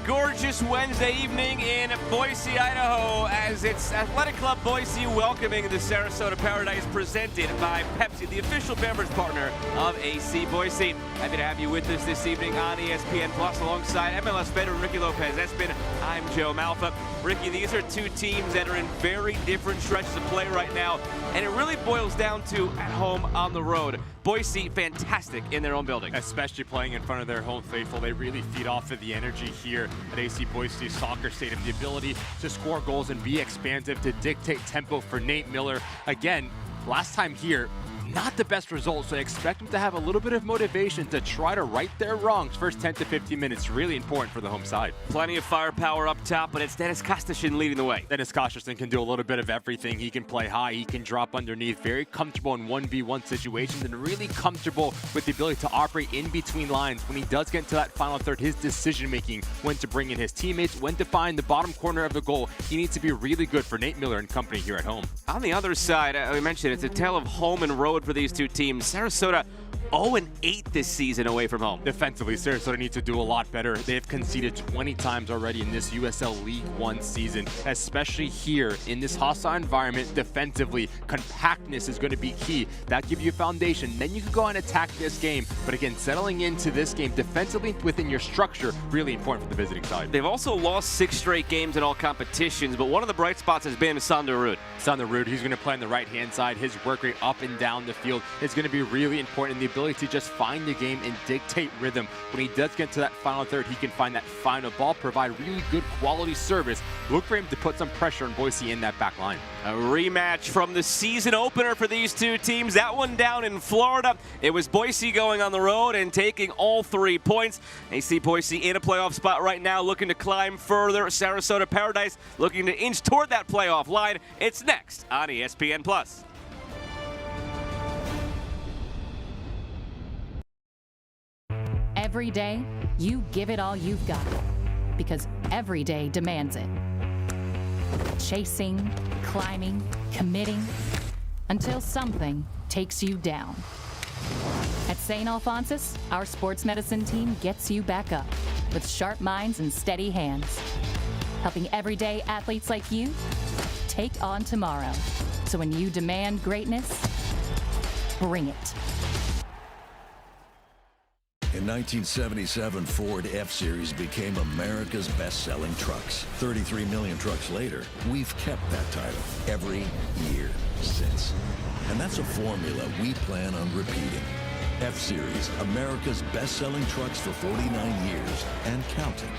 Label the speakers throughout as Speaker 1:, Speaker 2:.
Speaker 1: gorgeous Wednesday evening in Boise, Idaho, as it's Athletic Club Boise welcoming the Sarasota Paradise, presented by Pepsi, the official beverage partner of AC Boise. Happy to have you with us this evening on ESPN Plus alongside MLS veteran Ricky Lopez. I'm Joe Malfa. Ricky, these are two teams that are in very different stretches of play right now, and it really boils down to at home, on the road. Boise, fantastic in their own building.
Speaker 2: Especially playing in front of their home faithful. They really feed off of the energy here at AC Boise Soccer Stadium. The ability to score goals and be expansive, to dictate tempo for Nate Miller. Again, last time here, not the best results, so I expect them to have a little bit of motivation to try to right their wrongs. First 10 to 15 minutes, really important for the home side.
Speaker 1: Plenty of firepower up top, but it's Dennis Kostashin leading the way.
Speaker 2: Dennis Kostashin can do a little bit of everything. He can play high, he can drop underneath, very comfortable in 1v1 situations, and really comfortable with the ability to operate in between lines. When he does get into that final third, his decision-making, when to bring in his teammates, when to find the bottom corner of the goal, he needs to be really good for Nate Miller and company here at home.
Speaker 1: On the other side, we mentioned it's a tale of home and road for these two teams. Sarasota 0-8 this season away from home.
Speaker 2: Defensively, Sarasota needs to do a lot better. They've conceded 20 times already in this USL League One season, especially here in this hostile environment. Defensively, compactness is going to be key. That gives you a foundation. Then you can go and attack this game. But again, settling into this game defensively within your structure, really important for the visiting side.
Speaker 1: They've also lost 6 straight games in all competitions, but one of the bright spots has been Sander Ruud.
Speaker 2: Sander Ruud, he's going to play on the right-hand side. His work rate up and down the field is going to be really important in the ability to just find the game and dictate rhythm. When he does get to that final third, he can find that final ball, provide really good quality service. Look for him to put some pressure on Boise in that back line.
Speaker 1: A rematch from the season opener for these two teams. That one down in Florida. It was Boise going on the road and taking all 3 points. AC Boise in a playoff spot right now, looking to climb further. Sarasota Paradise looking to inch toward that playoff line. It's next on ESPN Plus.
Speaker 3: Every day, you give it all you've got, because every day demands it. Chasing, climbing, committing, until something takes you down. At St. Alphonsus, our sports medicine team gets you back up with sharp minds and steady hands, helping everyday athletes like you take on tomorrow. So when you demand greatness, bring it.
Speaker 4: In 1977, Ford F-Series became America's best-selling trucks. 33 million trucks later, we've kept that title every year since. And that's a formula we plan on repeating. F-Series, America's best-selling trucks for 49 years and counting.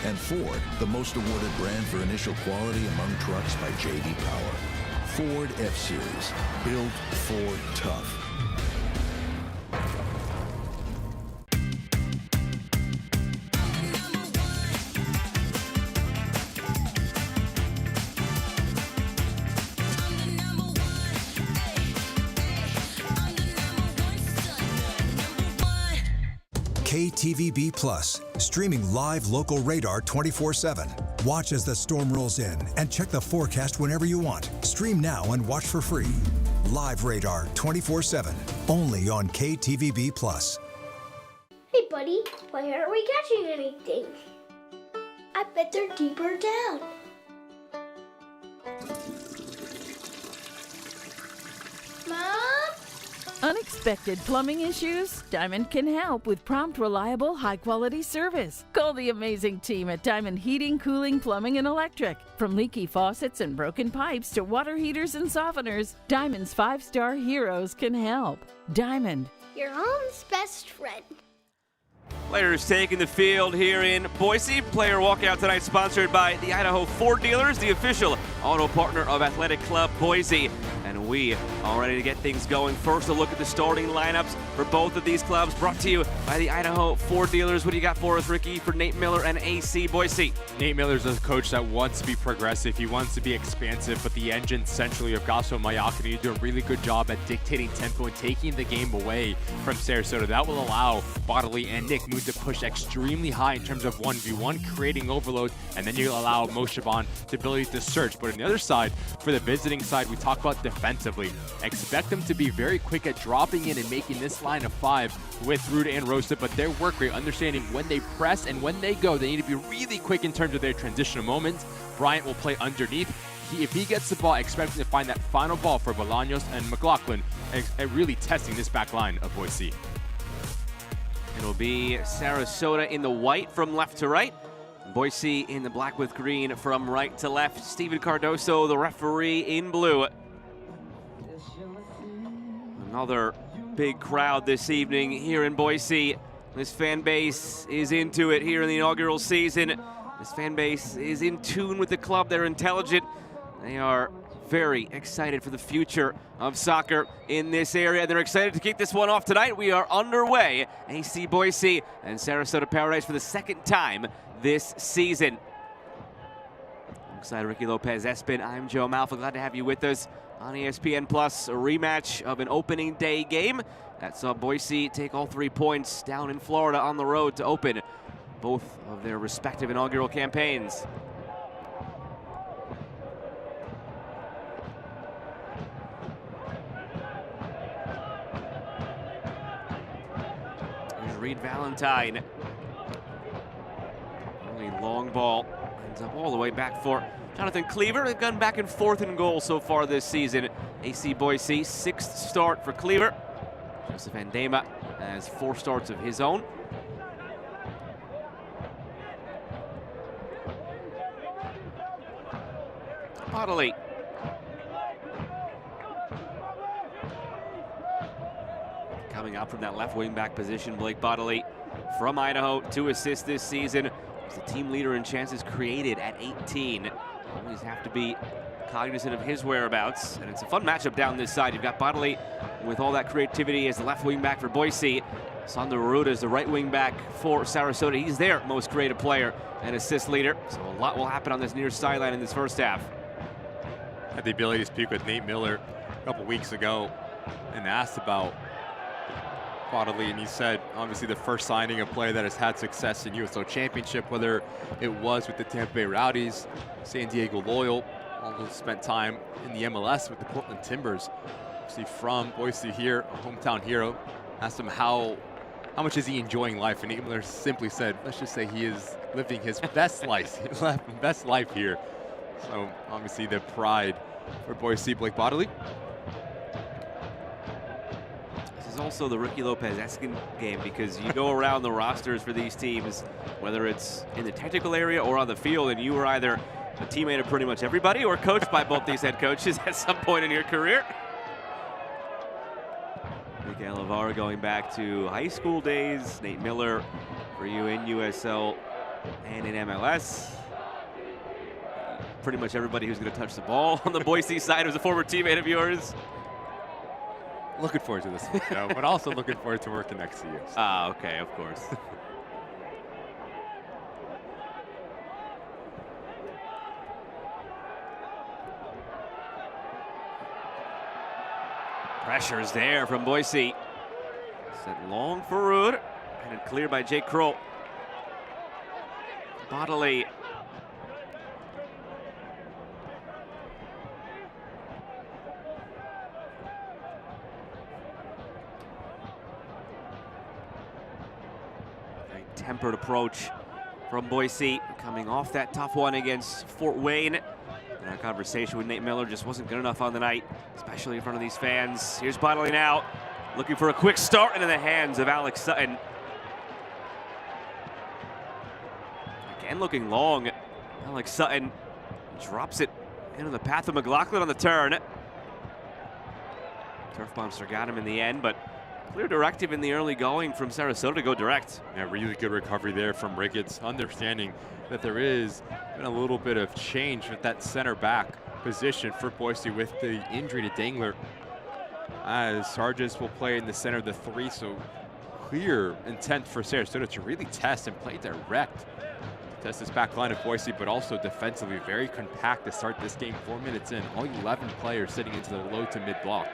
Speaker 4: And Ford, the most awarded brand for initial quality among trucks by J.D. Power. Ford F-Series, built Ford tough.
Speaker 5: KTVB Plus, streaming live local radar 24/7. Watch as the storm rolls in and check the forecast whenever you want. Stream now and watch for free. Live radar 24/7, only on KTVB Plus.
Speaker 6: Hey buddy, why aren't we catching anything? I bet they're deeper down. Mom?
Speaker 7: Unexpected plumbing issues? Diamond can help with prompt, reliable, high-quality service. Call the amazing team at Diamond Heating, Cooling, Plumbing, and Electric. From leaky faucets and broken pipes to water heaters and softeners, Diamond's 5-star heroes can help. Diamond.
Speaker 6: Your home's best friend.
Speaker 1: Players taking the field here in Boise. Player walkout tonight sponsored by the Idaho Ford Dealers, the official auto partner of Athletic Club Boise. And we are ready to get things going. First, a look at the starting lineups for both of these clubs, brought to you by the Idaho Ford Dealers. What do you got for us, Ricky, for Nate Miller and AC Boise?
Speaker 2: Nate Miller's a coach that wants to be progressive. He wants to be expansive, but the engine centrally of Gaso Mayakini do a really good job at dictating tempo and taking the game away from Sarasota. That will allow Bodley and Nick Mood to push extremely high in terms of 1v1, creating overload, and then you allow Moshe Bon the ability to search. But on the other side, for the visiting side, we talk about defense defensively. Expect them to be very quick at dropping in and making this line of 5 with Rude and Rosa, but their work rate, understanding when they press and when they go, they need to be really quick in terms of their transitional moments. Bryant will play underneath. If he gets the ball, expect him to find that final ball for Bolaños and McLaughlin, and really testing this back line of Boise.
Speaker 1: It'll be Sarasota in the white from left to right. Boise in the black with green from right to left. Steven Cardoso, the referee, in blue. Another big crowd this evening here in Boise. This fan base is into it here in the inaugural season. This fan base is in tune with the club. They're intelligent. They are very excited for the future of soccer in this area. They're excited to kick this one off tonight. We are underway. AC Boise and Sarasota Paradise for the second time this season. Alongside Ricky Lopez-Espin, I'm Joe Malfa. Glad to have you with us on ESPN Plus. A rematch of an opening day game that saw Boise take all 3 points down in Florida on the road to open both of their respective inaugural campaigns. Here's Reed Valentine. Only long ball ends up all the way back for Jonathan Cleaver. They've gone back and forth in goal so far this season. AC Boise, 6th start for Cleaver. Joseph Andema has 4 starts of his own. Bodily. Coming up from that left wing back position, Blake Bodily from Idaho, 2 assists this season. He's the team leader in chances created at 18. Always have to be cognizant of his whereabouts, and it's a fun matchup down this side. You've got Bodily with all that creativity as the left wing back for Boise. Sander Aruda is the right wing back for Sarasota. He's their most creative player and assist leader, so a lot will happen on this near sideline in this first half.
Speaker 2: I had the ability to speak with Nate Miller a couple weeks ago and asked about Bodily, and he said obviously the first signing a player that has had success in USL Championship, whether it was with the Tampa Bay Rowdies, San Diego Loyal, also spent time in the MLS with the Portland Timbers. Obviously from Boise here, a hometown hero. Asked him how much is he enjoying life, and Nate Miller simply said, let's just say he is living his best life, best life here. So obviously the pride for Boise, Blake Bodily.
Speaker 1: This is also the Ricky Lopez-Espin game, because you go around the rosters for these teams, whether it's in the technical area or on the field, and you were either a teammate of pretty much everybody or coached by both these head coaches at some point in your career. Miguel Navarro going back to high school days. Nate Miller for you in USL and in MLS. Pretty much everybody who's going to touch the ball on the Boise side was a former teammate of yours.
Speaker 2: Looking forward to this one, Joe, but also looking forward to working next to you. So.
Speaker 1: Ah, okay, of course. Pressure's there from Boise. Sent long for Rude, and cleared by Jake Kroll. Bodily. Very tempered approach from Boise, coming off that tough one against Fort Wayne. And our conversation with Nate Miller just wasn't good enough on the night, especially in front of these fans. Here's Bodily now, looking for a quick start into the hands of Alex Sutton. Again, looking long. Alex Sutton drops it into the path of McLaughlin on the turn. Turf Monster got him in the end, but clear directive in the early going from Sarasota to go direct.
Speaker 2: Yeah, really good recovery there from Ricketts, understanding that there is been a little bit of change with that center back position for Boise with the injury to Dangler, as Sargents will play in the center of the 3, so clear intent for Sarasota to really test and play direct. Test this back line of Boise, but also defensively very compact to start this game. 4 minutes in, all 11 players sitting into the low to mid block.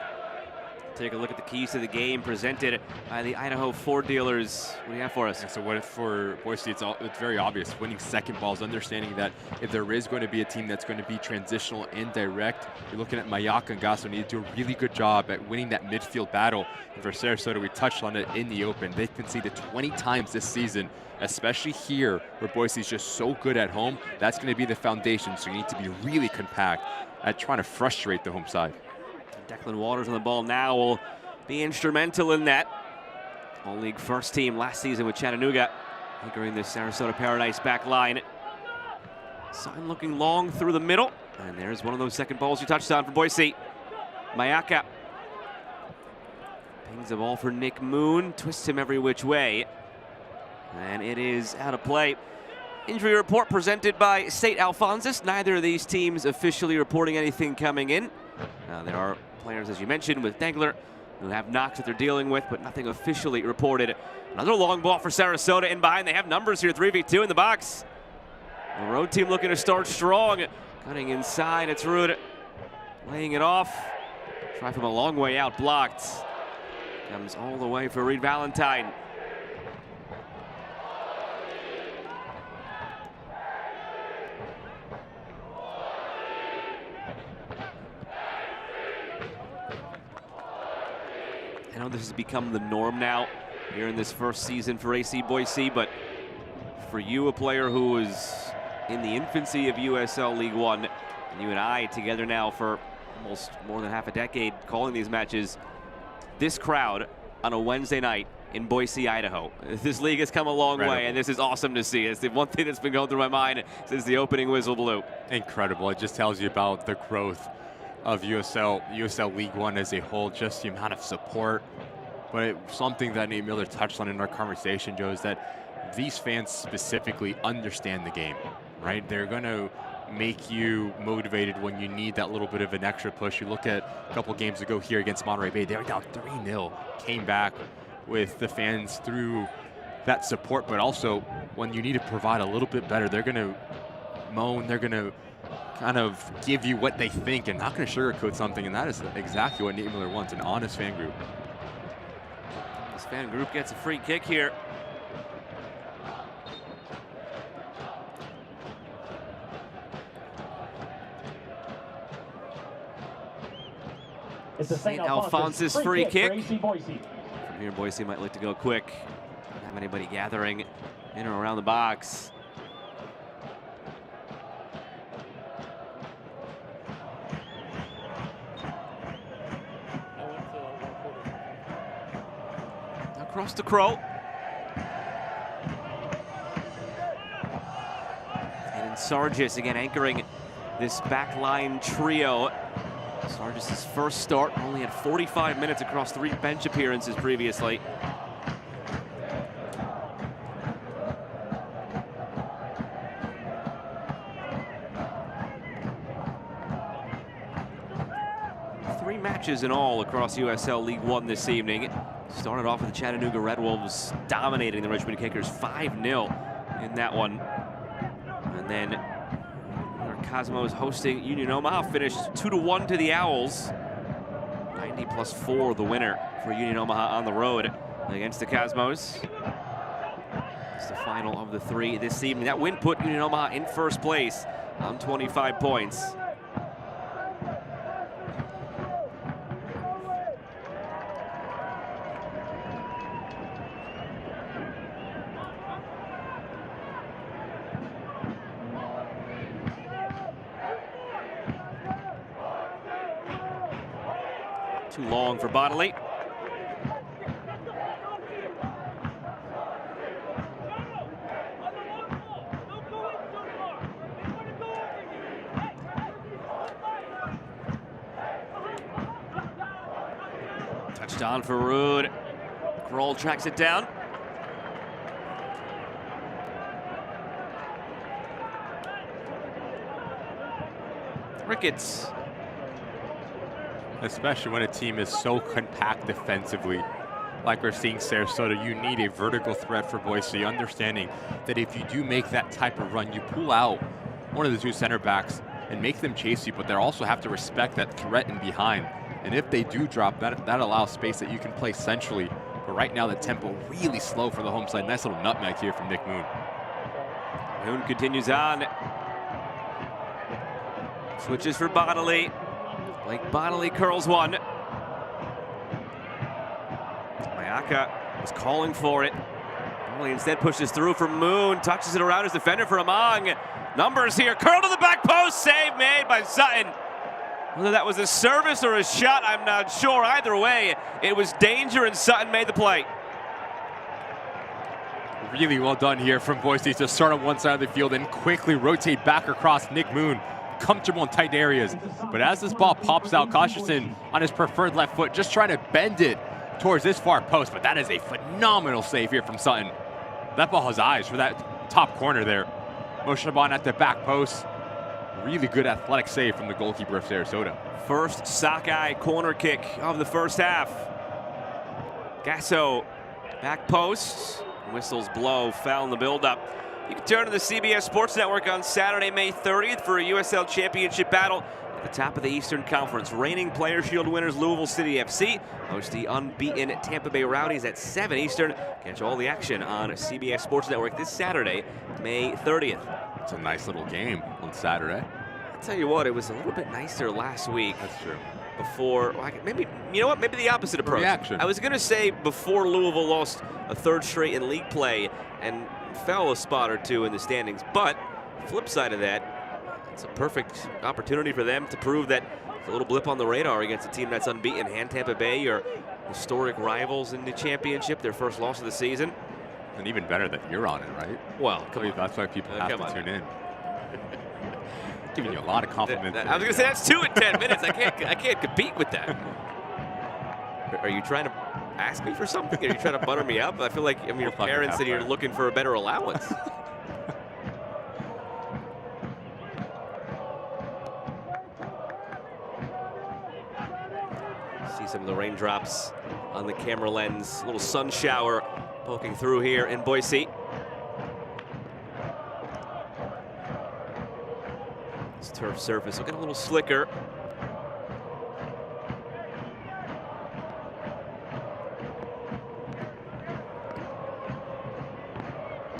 Speaker 1: Take a look at the keys to the game presented by the Idaho Ford dealers. What do you have for us?
Speaker 2: Yeah, so what for Boise, it's very obvious. Winning second balls, understanding that if there is going to be a team that's going to be transitional and direct, you're looking at Mayaka and Gasso need to do a really good job at winning that midfield battle. And for Sarasota, we touched on it in the open. They've conceded 20 times this season, especially here where Boise's just so good at home. That's going to be the foundation, so you need to be really compact at trying to frustrate the home side.
Speaker 1: Declan Waters on the ball now will be instrumental in that. All-league first team last season with Chattanooga, anchoring the Sarasota Paradise back line. Sign looking long through the middle, and there's one of those second balls you touched on for Boise. Mayaka pings the ball for Nick Moon, twists him every which way, and it is out of play. Injury report presented by St. Alphonsus. Neither of these teams officially reporting anything coming in. There are players, as you mentioned, with Dengler, who have knocks that they're dealing with, but nothing officially reported. Another long ball for Sarasota in behind. They have numbers here, 3v2 in the box. The road team looking to start strong. Cutting inside, it's Rude laying it off. Try from a long way out, blocked. Comes all the way for Reed Valentine. I know this has become the norm now here in this first season for AC Boise, but for you, a player who is in the infancy of USL League One, and you and I together now for almost more than half a decade calling these matches, this crowd on a Wednesday night in Boise, Idaho. This league has come a long way, and this is awesome to see. It's the one thing that's been going through my mind since the opening whistle blew.
Speaker 2: Incredible. It just tells you about the growth of USL League One as a whole, just the amount of support. But something that Nate Miller touched on in our conversation, Joe, is that these fans specifically understand the game, right? They're going to make you motivated when you need that little bit of an extra push. You look at a couple games ago here against Monterey Bay, they were down 3-0, came back with the fans through that support, but also when you need to provide a little bit better, they're going to moan, they're going to kind of give you what they think and not going to sugarcoat something, and that is exactly what Nate Miller wants, an honest fan group.
Speaker 1: This fan group gets a free kick here.
Speaker 8: It's a
Speaker 1: St. Alphonsus free kick. From here, Boise might look to go quick. Don't have anybody gathering in or around the box. Across to Crow. And Sargis again anchoring this backline trio. Sargis' first start, only had 45 minutes across 3 bench appearances previously. Three matches in all across USL League One this evening. Started off with the Chattanooga Red Wolves dominating the Richmond Kickers 5-0 in that one. And then Cosmos hosting Union Omaha, finished 2-1 to the Owls. 90+4 the winner for Union Omaha on the road against the Cosmos. It's the final of the 3 this evening. That win put Union Omaha in first place on 25 points. Too long for Bodley. Touchdown for Rude. Kroll tracks it down. Ricketts.
Speaker 2: Especially when a team is so compact defensively, like we're seeing Sarasota, you need a vertical threat for Boise, understanding that if you do make that type of run, you pull out one of the 2 center backs and make them chase you, but they also have to respect that threat in behind. And if they do drop, that allows space that you can play centrally. But right now, the tempo really slow for the home side. Nice little nutmeg here from Nick Moon.
Speaker 1: Moon continues on. Switches for Bodley. Blake Bodley curls one. Mayaka was calling for it. Bodley instead pushes through for Moon. Touches it around his defender for Among. Numbers here. Curl to the back post. Save made by Sutton. Whether that was a service or a shot, I'm not sure. Either way, it was danger, and Sutton made the play.
Speaker 2: Really well done here from Boise to start on one side of the field and quickly rotate back across Nick Moon. Comfortable in tight areas. But as this ball pops out, Kosterson on his preferred left foot, just trying to bend it towards this far post. But that is a phenomenal save here from Sutton. That ball has eyes for that top corner there. Moshaban at the back post. Really good athletic save from the goalkeeper of Sarasota.
Speaker 1: First sockeye corner kick of the first half. Gasso, back post. Whistles blow, foul in the buildup. You can turn to the CBS Sports Network on Saturday, May 30th for a USL Championship battle at the top of the Eastern Conference. Reigning Player Shield winners Louisville City FC host the unbeaten Tampa Bay Rowdies at 7 Eastern. Catch all the action on CBS Sports Network this Saturday, May 30th.
Speaker 2: It's a nice little game on Saturday.
Speaker 1: I'll tell you what, it was a little bit nicer last week.
Speaker 2: That's true.
Speaker 1: Before, maybe, you know what, maybe the opposite approach.
Speaker 2: Reaction.
Speaker 1: I was going to say before Louisville lost a third straight in league play and fell a spot or two in the standings. But flip side of that, it's a perfect opportunity for them to prove that it's a little blip on the radar against a team that's unbeaten. Hand Tampa Bay, your historic rivals in the championship, their first loss of the season.
Speaker 2: And even better that you're on it, right?
Speaker 1: Well, come on.
Speaker 2: That's why people have to tune in. Giving you a lot of compliments.
Speaker 1: I was going to say that's 2 in 10 minutes. I can't compete with that. Are you trying to ask me for something? Are you trying to butter me up? I feel like I'm your parents and you're looking for a better allowance. See some of the raindrops on the camera lens. A little sun shower poking through here in Boise. This turf surface looking a little slicker.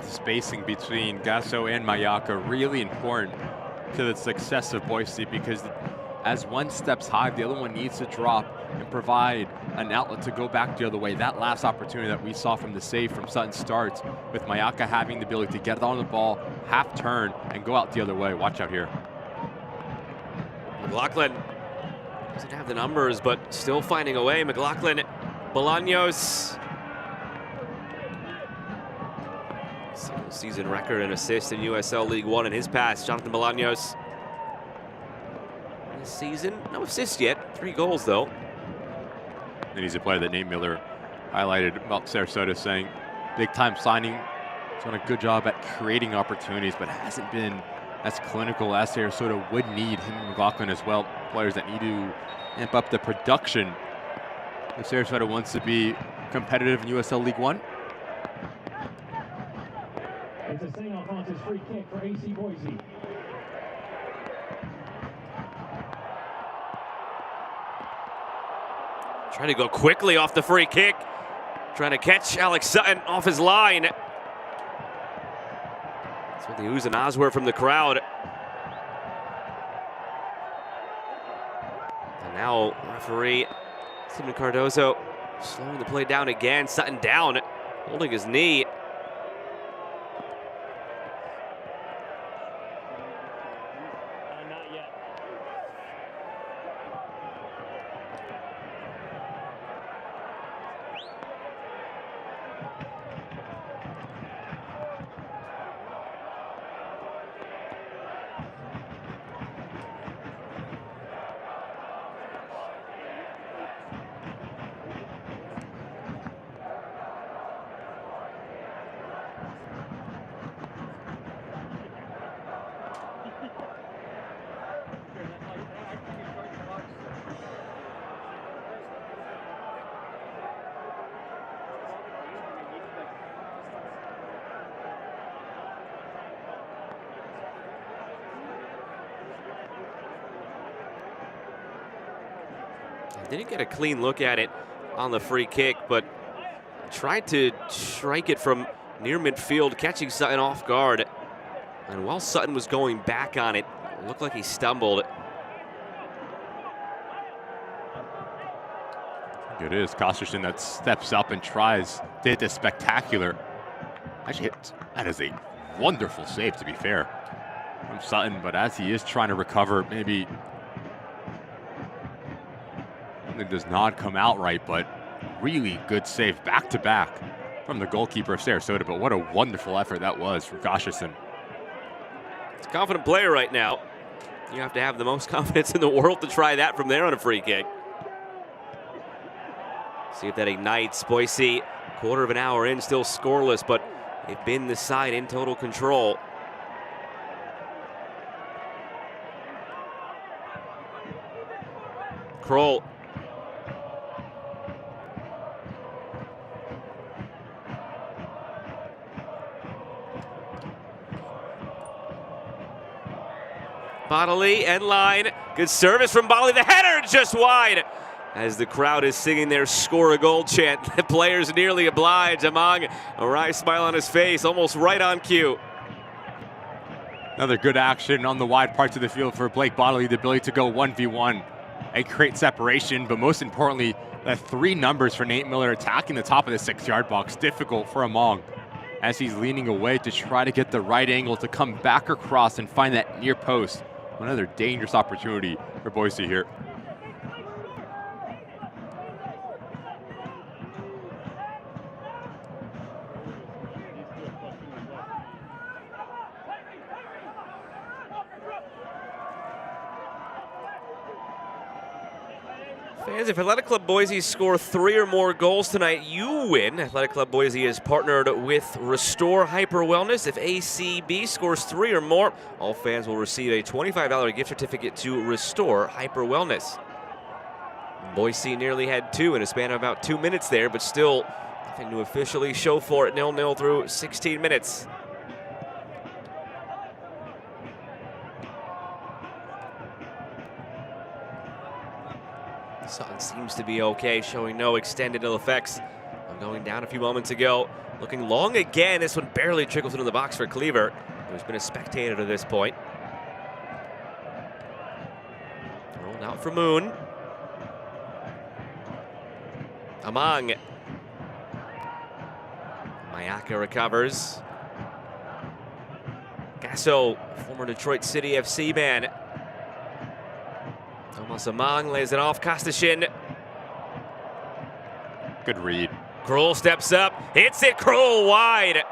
Speaker 2: Spacing between Gasso and Mayaka really important to the success of Boise, because as one steps high, the other one needs to drop and provide an outlet to go back the other way. That last opportunity that we saw from the save from Sutton starts with Mayaka having the ability to get on the ball, half turn, and go out the other way. Watch out here.
Speaker 1: McLaughlin doesn't have the numbers, but still finding a way. McLaughlin, Bolaños. Single season record and assist in USL League One in his past. Jonathan Bolaños. This season, no assists yet. 3 goals, though.
Speaker 2: And he's a player that Nate Miller highlighted about Sarasota, saying big-time signing. He's done a good job at creating opportunities, but hasn't been as clinical as Sarasota would need. Him and McLaughlin as well, players that need to amp up the production if Sarasota wants to be competitive in USL League One.
Speaker 8: It's a St. Alphonsus free kick for AC Boise.
Speaker 1: Trying to go quickly off the free kick. Trying to catch Alex Sutton off his line. That's what the oohs and ahs were from the crowd. And now referee Steven Cardozo slowing the play down again. Sutton down, holding his knee. Didn't get a clean look at it on the free kick, but tried to strike it from near midfield, catching Sutton off guard. And while Sutton was going back on it, it looked like he stumbled.
Speaker 2: It is Kosterson that steps up and tries. Did this spectacular. Actually, that is a wonderful save, to be fair, from Sutton. But as he is trying to recover, maybe something does not come out right, but really good save back to back from the goalkeeper of Sarasota. But what a wonderful effort that was from Kosterson.
Speaker 1: It's a confident player right now. You have to have the most confidence in the world to try that from there on a free kick. See if that ignites. Boise, quarter of an hour in, still scoreless, but they've been the side in total control. Kroll. Bodley, end line. Good service from Bodley. The header just wide. As the crowd is singing their score a goal chant, the players nearly oblige. Among, a wry smile on his face, almost right on cue.
Speaker 2: Another good action on the wide parts of the field for Blake Bodley, the ability to go 1v1 and create separation, but most importantly, the 3 numbers for Nate Miller attacking the top of the 6-yard box. Difficult for Among as he's leaning away to try to get the right angle to come back across and find that near post. Another dangerous opportunity for Boise here.
Speaker 1: Fans, if Athletic Club Boise score 3 or more goals tonight, you win. Athletic Club Boise is partnered with Restore Hyper Wellness. If ACB scores 3 or more, all fans will receive a $25 gift certificate to Restore Hyper Wellness. Boise nearly had 2 in a span of about 2 minutes there, but still nothing to officially show for it. 0-0 through 16 minutes. Sutton seems to be okay, showing no extended ill effects. Going down a few moments ago. Looking long again. This one barely trickles into the box for Cleaver, who's been a spectator to this point. Rolled out for Moon. Among. Mayaka recovers. Gasso, former Detroit City FC man. Thomas Among lays it off. Kostashin.
Speaker 2: Good read.
Speaker 1: Kroll steps up. Hits it. Kroll wide.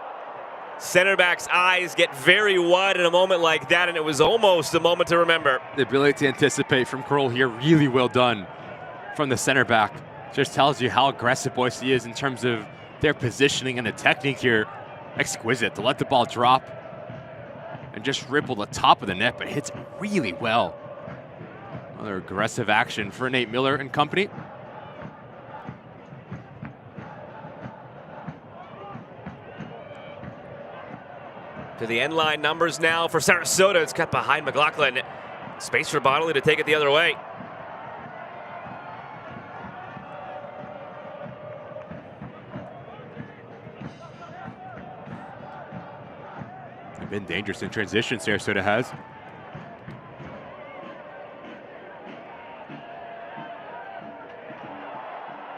Speaker 1: Center back's eyes get very wide in a moment like that, and it was almost a moment to remember.
Speaker 2: The ability to anticipate from Kroll here, really well done from the center back. Just tells you how aggressive Boise is in terms of their positioning and the technique here. Exquisite to let the ball drop and just ripple the top of the net, but hits really well. Another aggressive action for Nate Miller and company.
Speaker 1: To the end line numbers now for Sarasota. It's cut behind McLaughlin. Space for Bodley to take it the other way.
Speaker 2: They've been dangerous in transition, Sarasota has.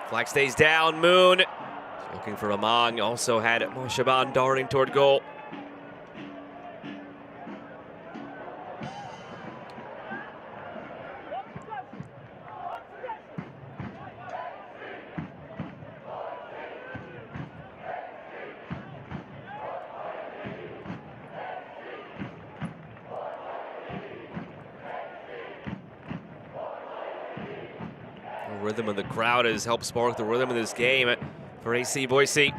Speaker 1: Flag stays down. Moon looking for Among. Also had Moshaban darting toward goal. Rhythm of the crowd has helped spark the rhythm of this game for AC Boise.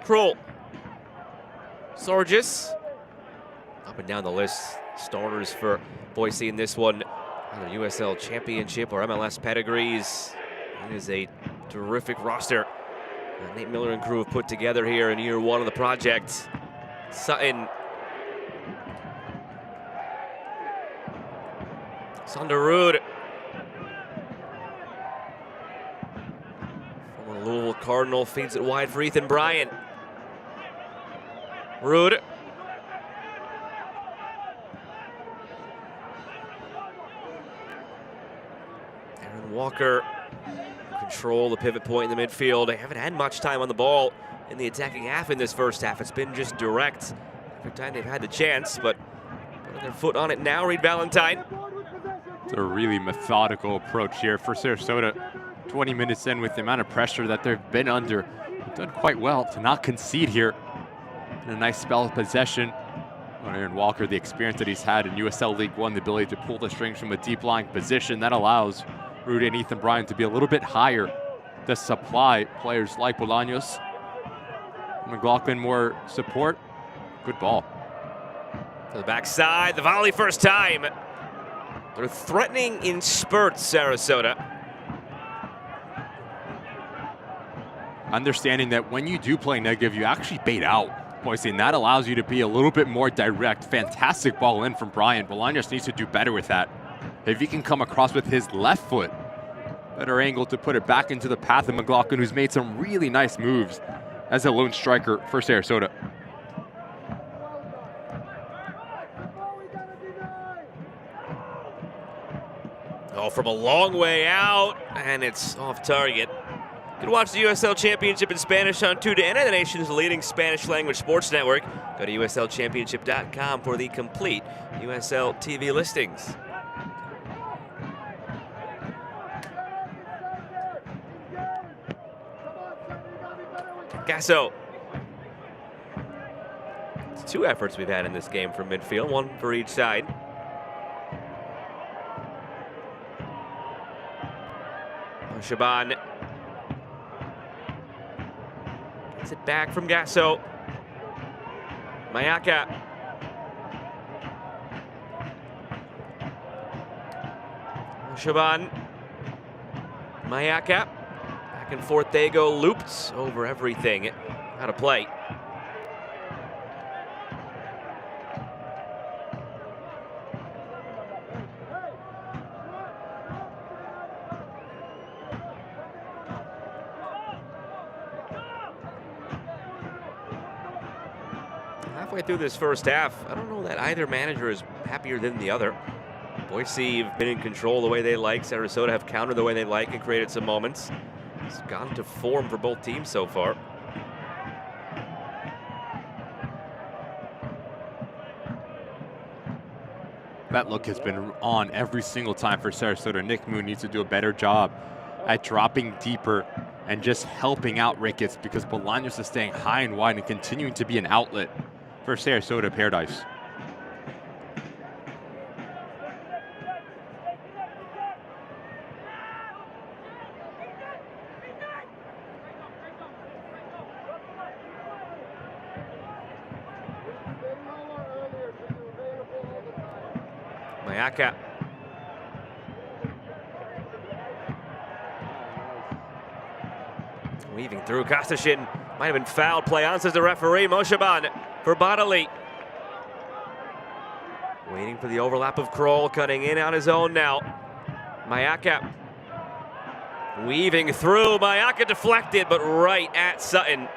Speaker 1: Kroll. Sargis. Up and down the list. Starters for Boise in this one. Either USL Championship or MLS pedigrees. It is a terrific roster that Nate Miller and crew have put together here in year 1 of the project. Sutton Sunderud. Former Louisville Cardinal feeds it wide for Ethan Bryant. Rude. Aaron Walker control the pivot point in the midfield. They haven't had much time on the ball in the attacking half in this first half. It's been just direct every time they've had the chance, but putting their foot on it now, Reed Valentine.
Speaker 2: It's a really methodical approach here for Sarasota. 20 minutes in, with the amount of pressure that they've been under, they've done quite well to not concede here. And a nice spell of possession. Aaron Walker, the experience that he's had in USL League One, the ability to pull the strings from a deep lying position, that allows Rudy and Ethan Bryant to be a little bit higher to supply players like Bolaños. McLaughlin more support. Good ball.
Speaker 1: To the backside, the volley first time. They're threatening in spurts, Sarasota.
Speaker 2: Understanding that when you do play negative, you actually bait out Boise, and that allows you to be a little bit more direct. Fantastic ball in from Bryant. Bolaños needs to do better with that. If he can come across with his left foot, better angle to put it back into the path of McLaughlin, who's made some really nice moves as a lone striker for Sarasota.
Speaker 1: Oh, from a long way out, and it's off target. You can watch the USL Championship in Spanish on TUDN, the nation's leading Spanish language sports network. Go to uslchampionship.com for the complete USL TV listings. Gasso. It's 2 efforts we've had in this game from midfield, 1 for each side. Shaban. Gets it back from Gasso. Mayaka. Shaban. Mayaka. Back and forth they go, looped over everything. Out of play. Halfway through this first half, I don't know that either manager is happier than the other. Boise have been in control the way they like. Sarasota have countered the way they like and created some moments. It's gone to form for both teams so far.
Speaker 2: That look has been on every single time for Sarasota. Nick Moon needs to do a better job at dropping deeper and just helping out Ricketts, because Bolaños is staying high and wide and continuing to be an outlet for Sarasota Paradise.
Speaker 1: Mayaka. Weaving through, Kostashin might have been fouled. Play on, says the referee. Moshaban for Bodily. Waiting for the overlap of Kroll, cutting in on his own now. Mayaka. Weaving through, Mayaka deflected, but right at Sutton.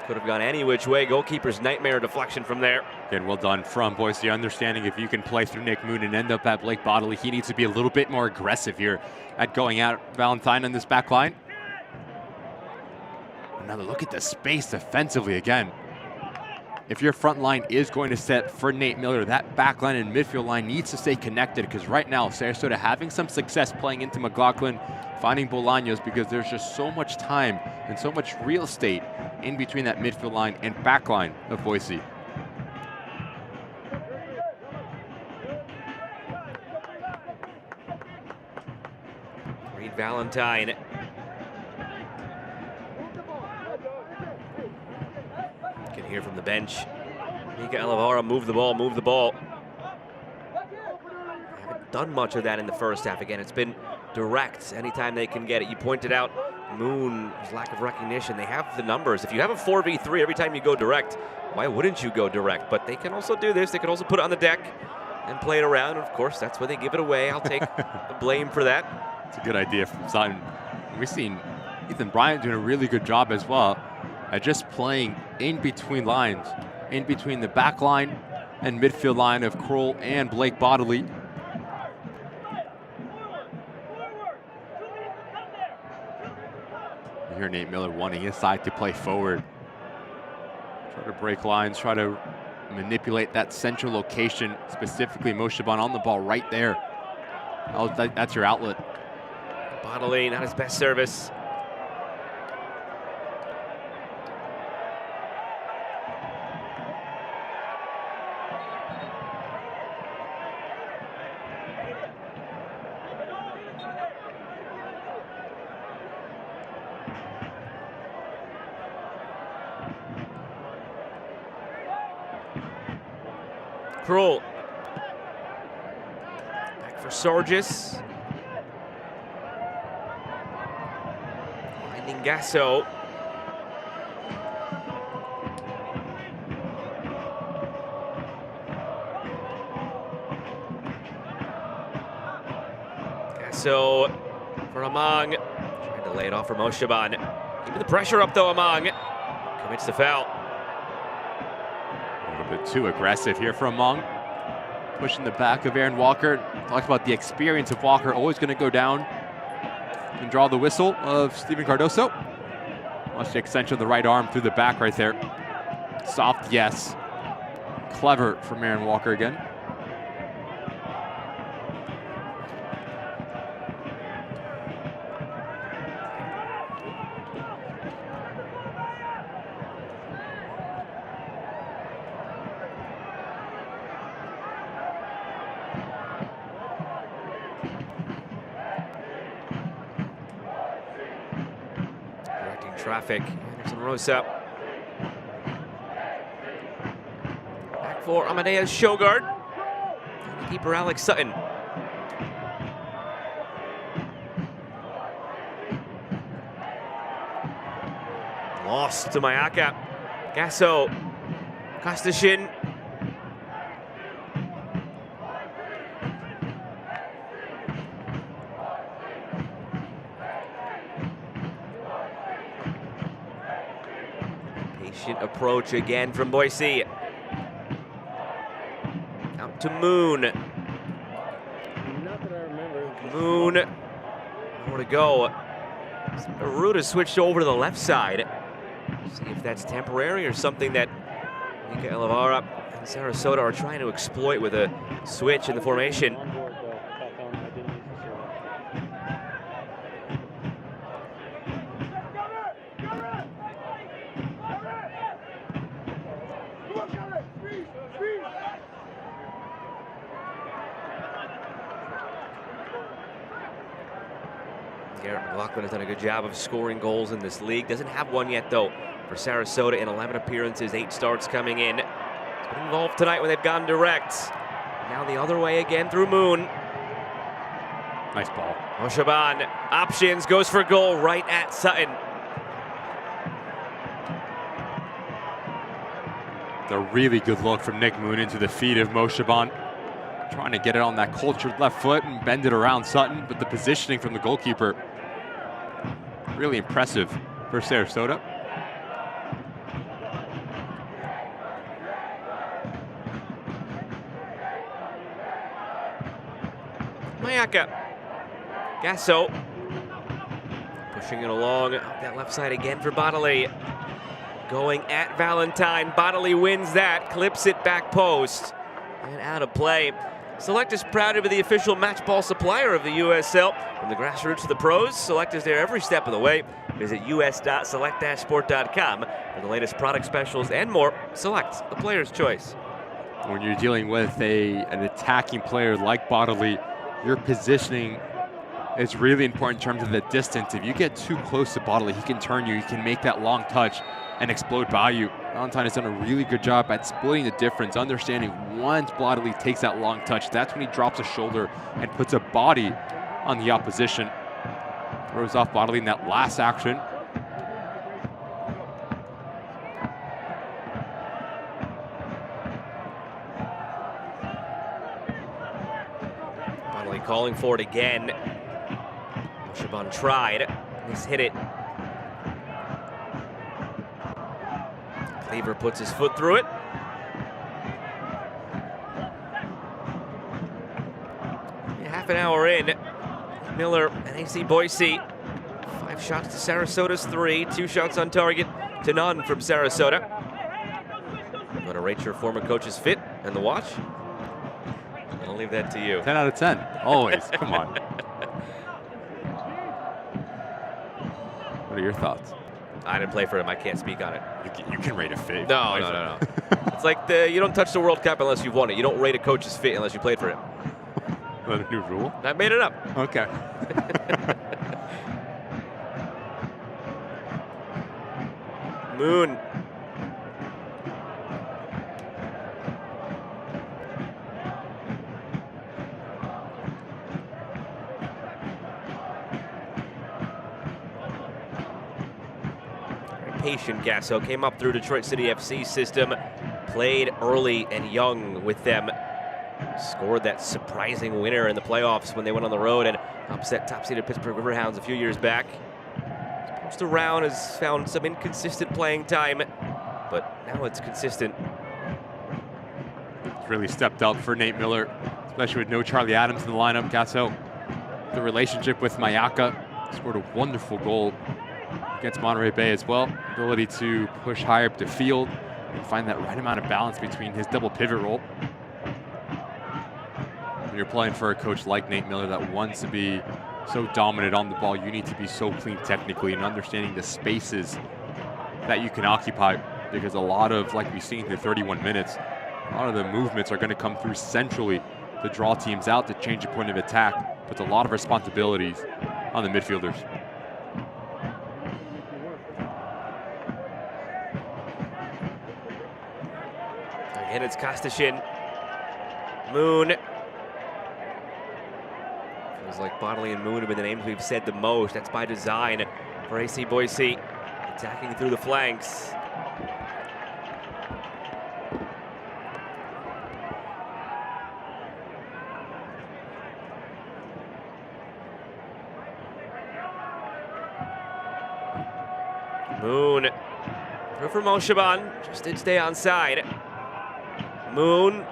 Speaker 1: Could have gone any which way. Goalkeeper's nightmare deflection from there.
Speaker 2: Again, well done from Boise. Understanding if you can play through Nick Moon and end up at Blake Bodily, he needs to be a little bit more aggressive here at going out Valentine on this back line. Another look at the space defensively again. If your front line is going to set for Nate Miller, that back line and midfield line needs to stay connected, because right now Sarasota having some success playing into McLaughlin, finding Bolaños, because there's just so much time and so much real estate in between that midfield line and back line of Boise.
Speaker 1: Reed Valentine. Can hear from the bench. Mika Elavara, move the ball, move the ball. Haven't done much of that in the first half. Again, it's been direct anytime they can get it. You pointed out Moon's lack of recognition. They have the numbers. If you have a 4v3 every time you go direct, why wouldn't you go direct? But they can also do this. They can also put it on the deck. and play it around. Of course, that's when they give it away. I'll take the blame for that.
Speaker 2: It's a good idea from Sutton. We've seen Ethan Bryant doing a really good job as well at just playing in between lines, in between the back line and midfield line of Kroll and Blake Bodley. You hear Nate Miller wanting his side to play forward. Try to break lines, try to manipulate that central location, specifically Mo Shaban on the ball right there. Oh, that's your outlet.
Speaker 1: Bodley, not his best service. Kroll. Back for Sargis. Finding Gasso. Gasso for Amang. Trying to lay it off for Mo Shaban. Keeping the pressure up though, Amang. Commits the foul.
Speaker 2: A little bit too aggressive here from Amang. Pushing the back of Aaron Walker. Talked about the experience of Walker, always going to go down and draw the whistle of Steven Cardoso. Watch the extension of the right arm through the back right there. Soft, yes. Clever from Aaron Walker again.
Speaker 1: Traffic. Anderson Rosa. Back for Amadeus Shogard. And keeper Alex Sutton. Lost to Mayaka. Gasso. Kostashin. Approach again from Boise. Out to Moon. Moon. More to go. Aruda switched over to the left side. See if that's temporary or something that Mika Elavara and Sarasota are trying to exploit with a switch in the formation. McLaughlin has done a good job of scoring goals in this league. Doesn't have one yet, though, for Sarasota in 11 appearances, 8 starts coming in. He's been involved tonight when they've gone direct. Now the other way again through Moon.
Speaker 2: Nice ball.
Speaker 1: Mo Shaban options, goes for goal right at Sutton.
Speaker 2: A really good look from Nick Moon into the feet of Mo Shaban. Trying to get it on that cultured left foot and bend it around Sutton, but the positioning from the goalkeeper really impressive for Sarasota.
Speaker 1: Mayaka. Gasso. Pushing it along up that left side again for Bodley. Going at Valentine. Bodley wins that, clips it back post. And out of play. Select is proud to be the official match ball supplier of the USL. From the grassroots to the pros, Select is there every step of the way. Visit us.select-sport.com for the latest product specials and more. Select, the player's choice.
Speaker 2: When you're dealing with an attacking player like Bodley, your positioning is really important in terms of the distance. If you get too close to Bodley, he can turn you, he can make that long touch and explode by you. Valentine has done a really good job at splitting the difference, understanding once Bodley takes that long touch, that's when he drops a shoulder and puts a body on the opposition. Throws off Bodley in that last action.
Speaker 1: calling for it again. Shaban tried. He's hit it. Cleaver puts his foot through it. Half an hour in. Miller and AC Boise. 5 shots to Sarasota's 3. 2 shots on target to none from Sarasota. You want to rate your former coach's fit and the watch? I'll leave that to you.
Speaker 2: 10 out of 10. Always. Come on. What are your thoughts?
Speaker 1: I didn't play for him. I can't speak on it.
Speaker 2: You can rate a fit.
Speaker 1: No. It's like you don't touch the World Cup unless you've won it. You don't rate a coach's fit unless you played for him.
Speaker 2: Is that a new rule?
Speaker 1: I made it up.
Speaker 2: Okay.
Speaker 1: Moon. Very patient Gasso. Came up through Detroit City FC system. Played early and young with them. Scored that surprising winner in the playoffs when they went on the road and upset top-seeded Pittsburgh Riverhounds a few years back. Bounced around, has found some inconsistent playing time, but now it's consistent.
Speaker 2: It's really stepped up for Nate Miller, especially with no Charlie Adams in the lineup. Gasso, the relationship with Mayaka, scored a wonderful goal against Monterey Bay as well. Ability to push higher up the field and find that right amount of balance between his double pivot role. When you're playing for a coach like Nate Miller that wants to be so dominant on the ball, you need to be so clean technically and understanding the spaces that you can occupy, because a lot of, like we've seen through 31 minutes, a lot of the movements are going to come through centrally to draw teams out, to change the point of attack. Puts a lot of responsibilities on the midfielders.
Speaker 1: Again, it's Kostashin. Moon. Feels like Bodley and Moon have been the names we've said the most. That's by design for AC Boise. Attacking through the flanks. Moon. Through for Moshaban. Just did stay onside. Moon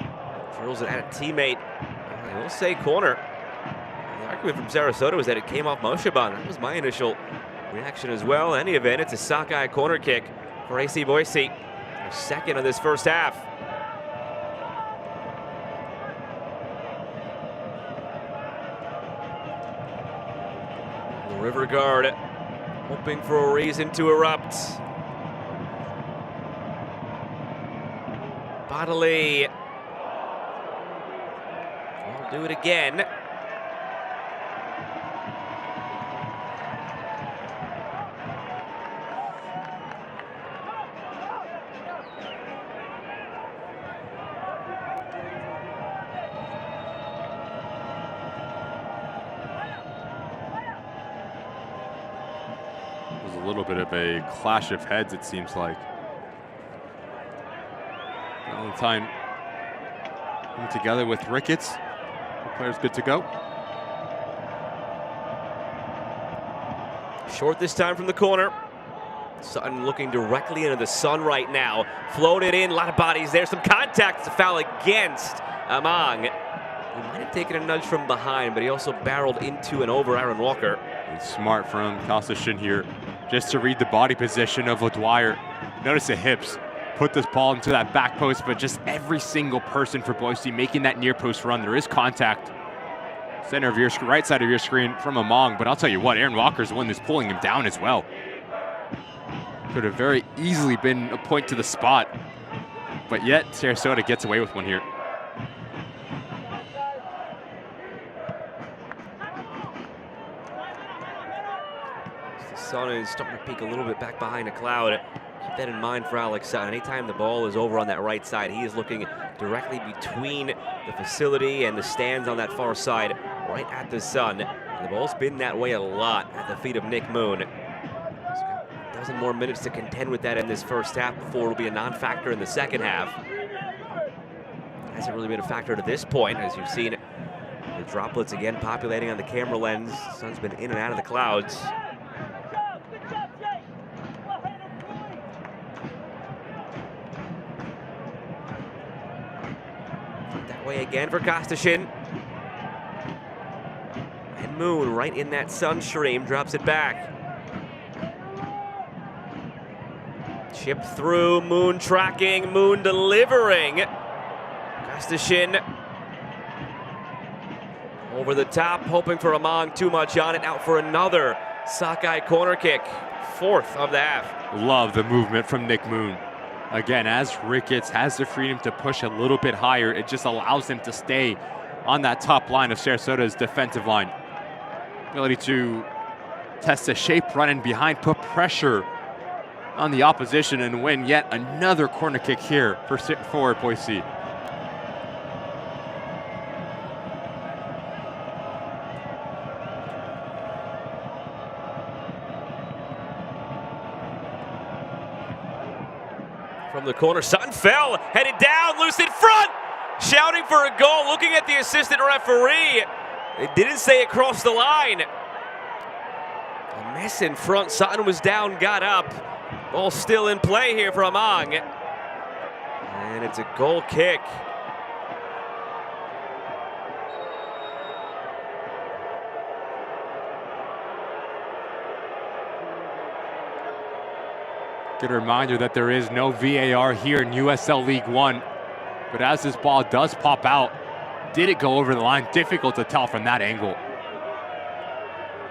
Speaker 1: drills it at a teammate. I will say corner. The argument from Sarasota was that it came off Moshaban. That was my initial reaction as well. In any event, it's a sockeye corner kick for AC Boise. Their second of this first half. The River Guard hoping for a reason to erupt. Bodley will do it again.
Speaker 2: There's a little bit of a clash of heads, it seems like. Valentine coming together with Ricketts. The player's good to go.
Speaker 1: Short this time from the corner. Sutton looking directly into the sun right now. Floated in, a lot of bodies there. Some contact. It's a foul against Amang. He might have taken a nudge from behind, but he also barreled into and over Aaron Walker.
Speaker 2: It's smart from Kostashin here just to read the body position of O'Dwyer. Notice the hips. Put this ball into that back post, but just every single person for Boise making that near post run. There is contact. Center of your right side of your screen from Amang, but I'll tell you what, Aaron Walker's the one that's pulling him down as well. Could have very easily been a point to the spot, but yet Sarasota gets away with one here.
Speaker 1: The sun is starting to peek a little bit back behind a cloud. Keep that in mind for Alex Sutton. Anytime the ball is over on that right side, he is looking directly between the facility and the stands on that far side, right at the sun. And the ball's been that way a lot at the feet of Nick Moon. He's got a dozen more minutes to contend with that in this first half before it'll be a non-factor in the second half. Hasn't really been a factor to this point, as you've seen the droplets again populating on the camera lens. Sun's been in and out of the clouds. That way again for Kostashin. And Moon right in that sun stream, drops it back. Chip through, Moon tracking, Moon delivering. Kostashin over the top, hoping for Among, too much on it, out for another Sakai corner kick, 4th of the half.
Speaker 2: Love the movement from Nick Moon. Again, as Ricketts has the freedom to push a little bit higher, it just allows him to stay on that top line of Sarasota's defensive line. Ability to test the shape, run in behind, put pressure on the opposition, and win yet another corner kick here for Boise.
Speaker 1: From the corner, Sutton fell, headed down, loose in front, shouting for a goal, looking at the assistant referee. It didn't say it crossed the line. A mess in front, Sutton was down, got up. Ball still in play here for Among. And it's a goal kick.
Speaker 2: Good reminder that there is no VAR here in USL League One. But as this ball does pop out, did it go over the line? Difficult to tell from that angle.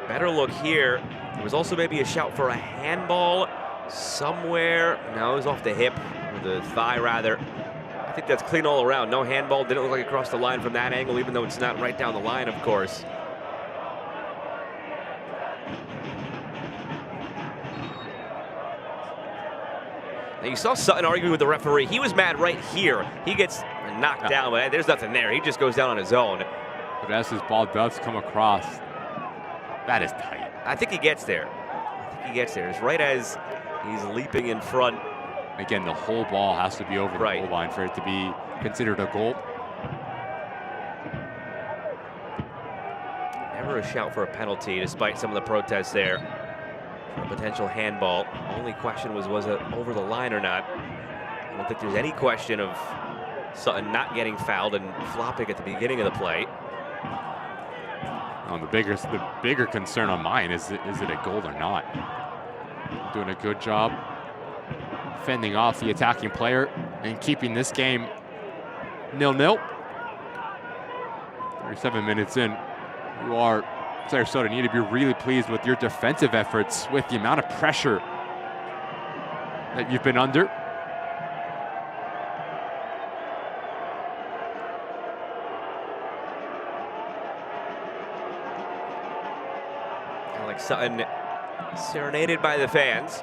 Speaker 1: Better look here. There was also maybe a shout for a handball somewhere. No, it was off the hip, or the thigh rather. I think that's clean all around. No handball, didn't look like it crossed the line from that angle, even though it's not right down the line, of course. Now you saw Sutton arguing with the referee. He was mad right here. He gets knocked down, but there's nothing there. He just goes down on his own.
Speaker 2: But as this ball does come across, that is tight.
Speaker 1: I think he gets there. It's right as he's leaping in front.
Speaker 2: Again, the whole ball has to be over the goal line for it to be considered a goal.
Speaker 1: Never a shout for a penalty, despite some of the protests there. For a potential handball. Only question was it over the line or not? I don't think there's any question of Sutton not getting fouled and flopping at the beginning of the play.
Speaker 2: Oh, the bigger concern on mine is it a goal or not? Doing a good job fending off the attacking player and keeping this game 0-0. 37 minutes in, you are Sarasota need to be really pleased with your defensive efforts, with the amount of pressure that you've been under.
Speaker 1: Alex Sutton serenaded by the fans.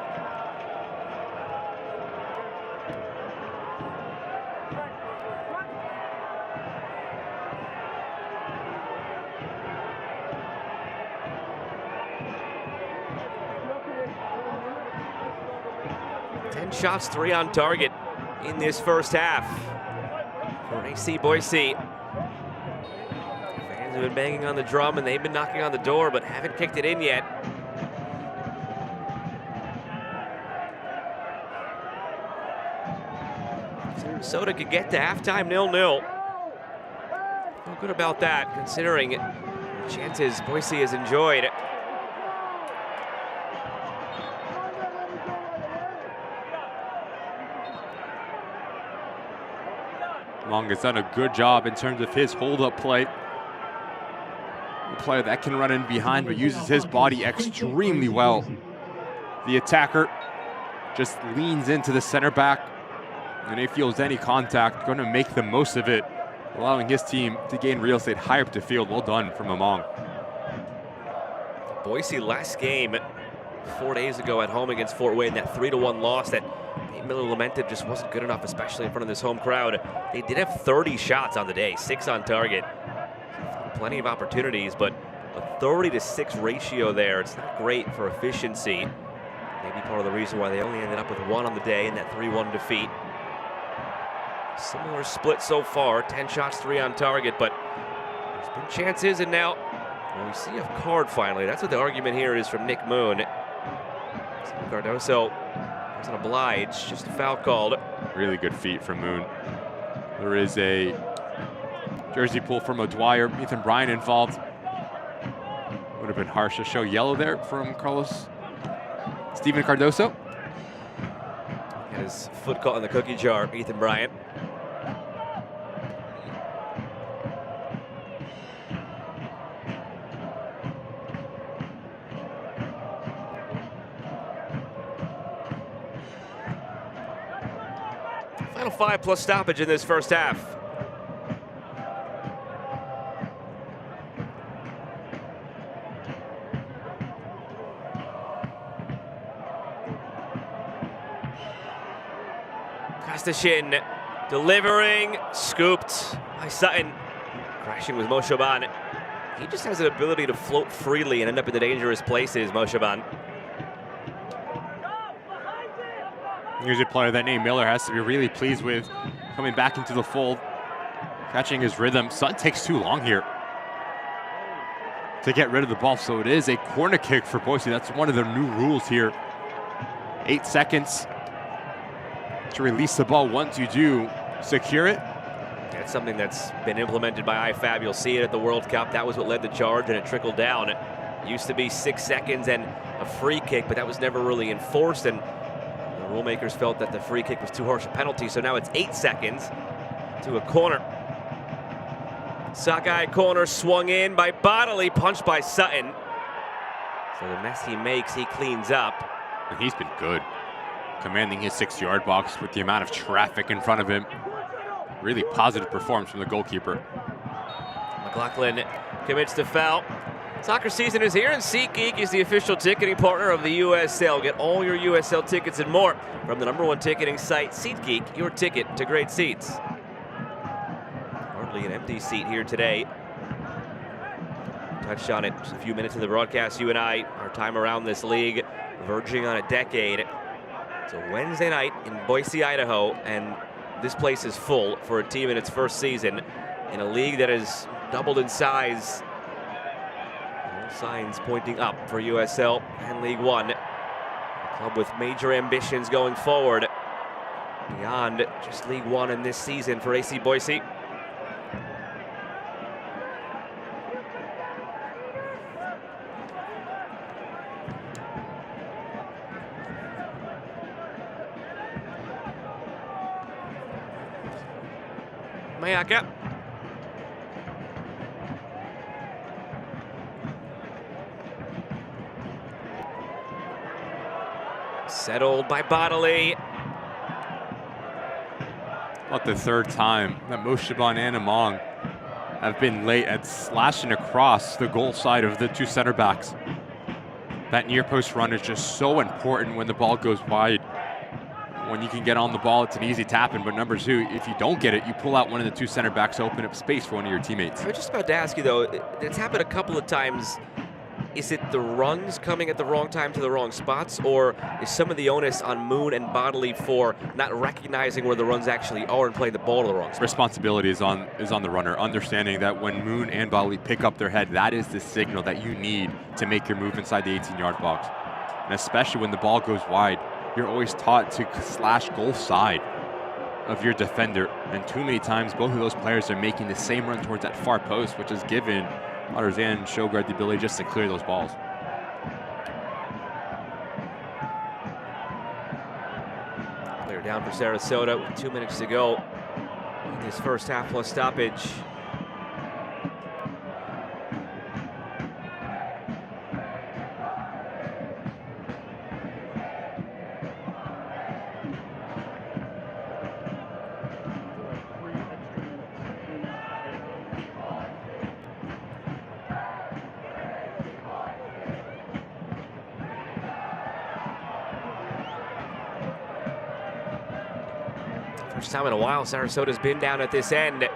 Speaker 1: Shots, 3 on target in this first half for AC Boise. Fans have been banging on the drum and they've been knocking on the door, but haven't kicked it in yet. Sarasota could get to halftime 0-0. Feel good about that, considering the chances Boise has enjoyed.
Speaker 2: Long has done a good job in terms of his hold-up play. A player that can run in behind but uses his body extremely well. The attacker just leans into the center back, and if he feels any contact, going to make the most of it, allowing his team to gain real estate higher up the field. Well done from Among.
Speaker 1: Boise last game 4 days ago at home against Fort Wayne, that 3-1 loss that Miller lamented just wasn't good enough, especially in front of this home crowd. They did have 30 shots on the day, 6 on target. Plenty of opportunities, but a 30-to-6 ratio there. It's not great for efficiency. Maybe part of the reason why they only ended up with 1 on the day in that 3-1 defeat. Similar split so far, 10 shots, 3 on target, but There's been chances, and now we see a card finally. That's what the argument here is from Nick Moon. Cardoso wasn't obliged, just a foul called.
Speaker 2: Really good feet from Moon. There is a jersey pull from O'Dwyer. Ethan Bryan involved. Would have been harsh to show yellow there from Steven Cardoso.
Speaker 1: Had his foot caught in the cookie jar, Ethan Bryan. Final 5 plus stoppage in this first half. Kostashin delivering, scooped by Sutton, crashing with Moshaban. He just has an ability to float freely and end up in the dangerous places, Moshaban.
Speaker 2: Here's a player that Nate Miller has to be really pleased with, coming back into the fold, catching his rhythm. Sutton takes too long here to get rid of the ball, so it is a corner kick for Boise. That's one of their new rules here. 8 seconds to release the ball. Once you do, secure it.
Speaker 1: That's something that's been implemented by IFAB. You'll see it at the World Cup. That was what led the charge, and it trickled down. It used to be 6 seconds and a free kick, but that was never really enforced, and the rule makers felt that the free kick was too harsh a penalty, so now it's 8 seconds to a corner. Sockeye corner swung in by Bodley, punched by Sutton. So the mess he makes, he cleans up.
Speaker 2: And he's been good, commanding his 6-yard box with the amount of traffic in front of him. Really positive performance from the goalkeeper.
Speaker 1: McLaughlin commits to foul. Soccer season is here, and SeatGeek is the official ticketing partner of the USL. Get all your USL tickets and more from the #1 ticketing site, SeatGeek, your ticket to great seats. Hardly an empty seat here today. Touched on it just a few minutes in the broadcast. You and I, our time around this league, verging on a decade. It's a Wednesday night in Boise, Idaho, and this place is full for a team in its first season in a league that has doubled in size. All signs pointing up for USL and League One. A club with major ambitions going forward beyond just League One in this season for AC Boise. Mayaka. Settled by Bodley.
Speaker 2: About the 3rd time that Moshaban and Among have been late at slashing across the goal side of the 2 center backs. That near post run is just so important when the ball goes wide. When you can get on the ball, it's an easy tap-in, but number 2, if you don't get it, you pull out one of the 2 center backs to open up space for one of your teammates.
Speaker 1: I was just about to ask you, though, it's happened a couple of times. Is it the runs coming at the wrong time to the wrong spots, or is some of the onus on Moon and Bodley for not recognizing where the runs actually are and playing the ball to the wrong spot?
Speaker 2: Responsibility is on the runner, understanding that when Moon and Bodley pick up their head, that is the signal that you need to make your move inside the 18-yard box. And especially when the ball goes wide, you're always taught to slash goal side of your defender. And too many times, both of those players are making the same run towards that far post, which has given Ottarzan and Shogard the ability just to clear those balls.
Speaker 1: Player down for Sarasota with 2 minutes to go in this first half plus stoppage. First time in a while Sarasota's been down at this end.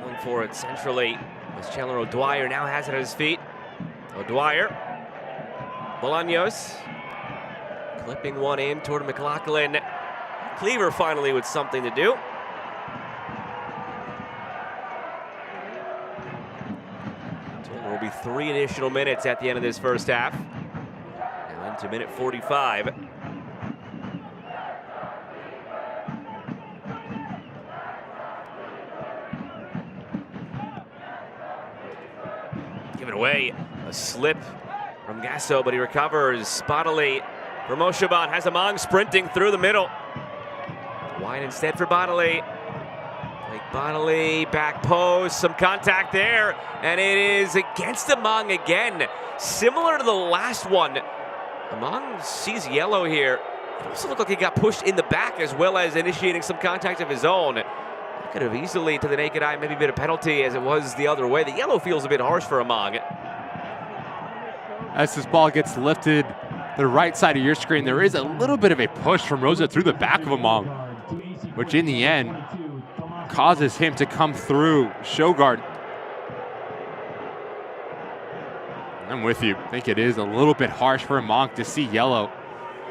Speaker 1: Going for it centrally as Chandler O'Dwyer now has it at his feet. O'Dwyer. Bolaños. Clipping one in toward McLaughlin. Cleaver finally with something to do. will be 3 additional minutes at the end of this first half. And into minute 45. Give it away. A slip from Gasso, but he recovers bodily. Ramoshaban has Among sprinting through the middle. Wide instead for Bodily. Like Bodily, back post, some contact there, and it is against Among again. Similar to the last one. Among sees yellow here. It also looked like he got pushed in the back as well as initiating some contact of his own. That could have easily, to the naked eye, maybe been a penalty as it was the other way. The yellow feels a bit harsh for Among.
Speaker 2: As this ball gets lifted to the right side of your screen, there is a little bit of a push from Rosa through the back of Among, which in the end causes him to come through Shogard. I'm with you. I think it is a little bit harsh for Among to see yellow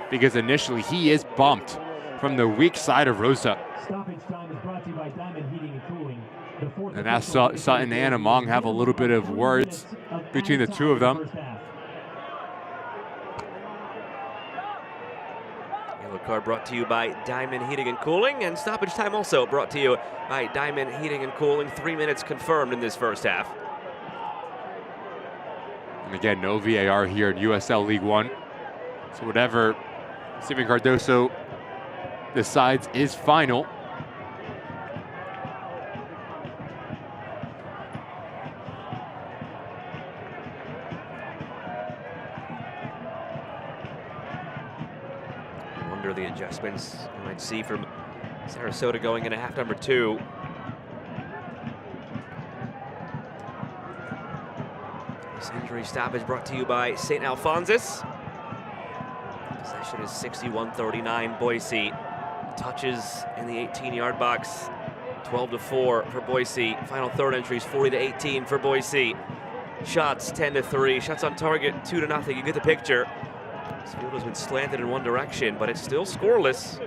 Speaker 2: because initially he is bumped from the weak side of Rosa.
Speaker 8: Stoppage time is brought to you by Diamond Heating and Cooling. The fourth
Speaker 2: And as Sutton and Among have a little bit of words between the two of them.
Speaker 1: Yellow card brought to you by Diamond Heating and Cooling, and stoppage time also brought to you by Diamond Heating and Cooling. 3 minutes confirmed in this first half.
Speaker 2: And again, no VAR here in USL League One. So whatever Steven Cardoso decides is final.
Speaker 1: The adjustments you might see from Sarasota going into half number 2. This injury stoppage brought to you by St. Alphonsus. Possession is 61-39 Boise. Touches in the 18-yard box, 12-4 for Boise. Final third entries 40-18 for Boise. Shots 10-3. Shots on target 2-0. You get the picture. This field has been slanted in one direction, but it's still scoreless.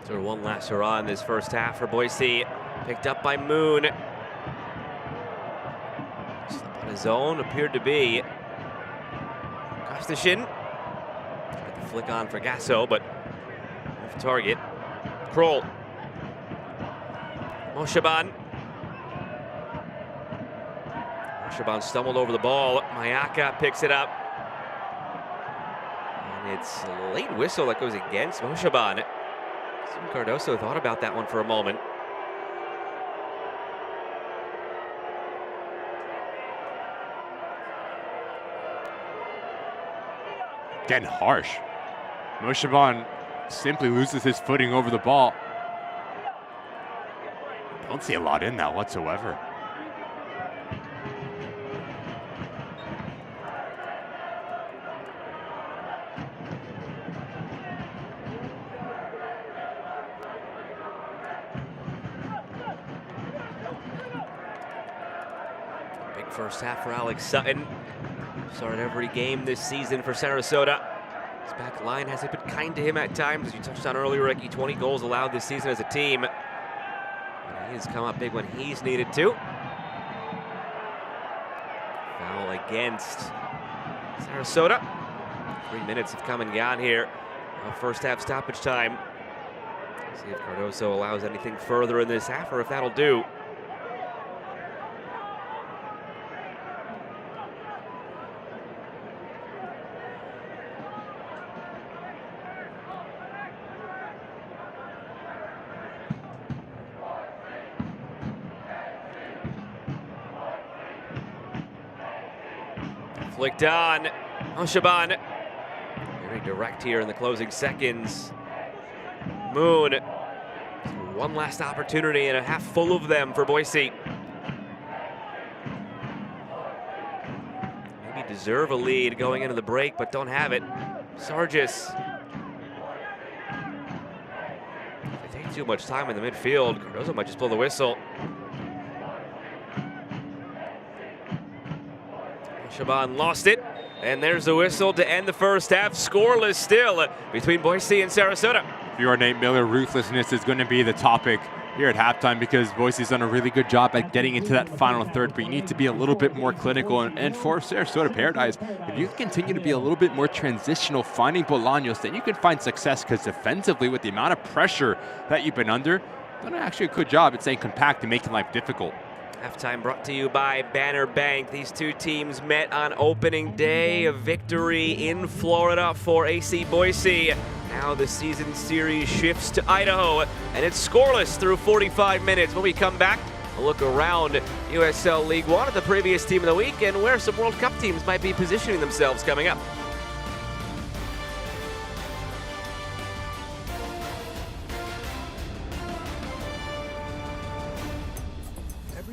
Speaker 1: So one last hurrah in this first half for Boise. Picked up by Moon. Slip on his own, appeared to be Kostashin. Tried to flick on for Gasso, but off target. Kroll. Moshaban. Moshaban stumbled over the ball. Mayaka picks it up. And it's a late whistle that goes against Moshaban. Cardoso thought about that one for a moment.
Speaker 2: Getting harsh. Moshaban simply loses his footing over the ball. Don't see a lot in that whatsoever.
Speaker 1: First half for Alex Sutton. Started every game this season for Sarasota. His back line hasn't been kind to him at times, as you touched on earlier, Ricky. 20 goals allowed this season as a team. And he has come up big when he's needed to. Foul against Sarasota. 3 minutes have come and gone here. First half stoppage time. See if Cardoso allows anything further in this half or if that'll do. Flicked on. Shaban, very direct here in the closing seconds. Moon, one last opportunity and a half full of them for Boise. Maybe deserve a lead going into the break, but don't have it. Sargis. They take too much time in the midfield. Cardozo might just blow the whistle. Shaban lost it, and there's the whistle to end the first half. Scoreless still between Boise and Sarasota.
Speaker 2: If you are Nate Miller, ruthlessness is going to be the topic here at halftime because Boise's done a really good job at getting into that final third, but you need to be a little bit more clinical. And for Sarasota Paradise, if you continue to be a little bit more transitional, finding Bolaños, then you can find success because defensively, with the amount of pressure that you've been under, done actually a good job at staying compact and making life difficult.
Speaker 1: Halftime brought to you by Banner Bank. These two teams met on opening day. A victory in Florida for AC Boise. Now the season series shifts to Idaho, and it's scoreless through 45 minutes. When we come back, a look around USL League One at the previous team of the week and where some World Cup teams might be positioning themselves coming up.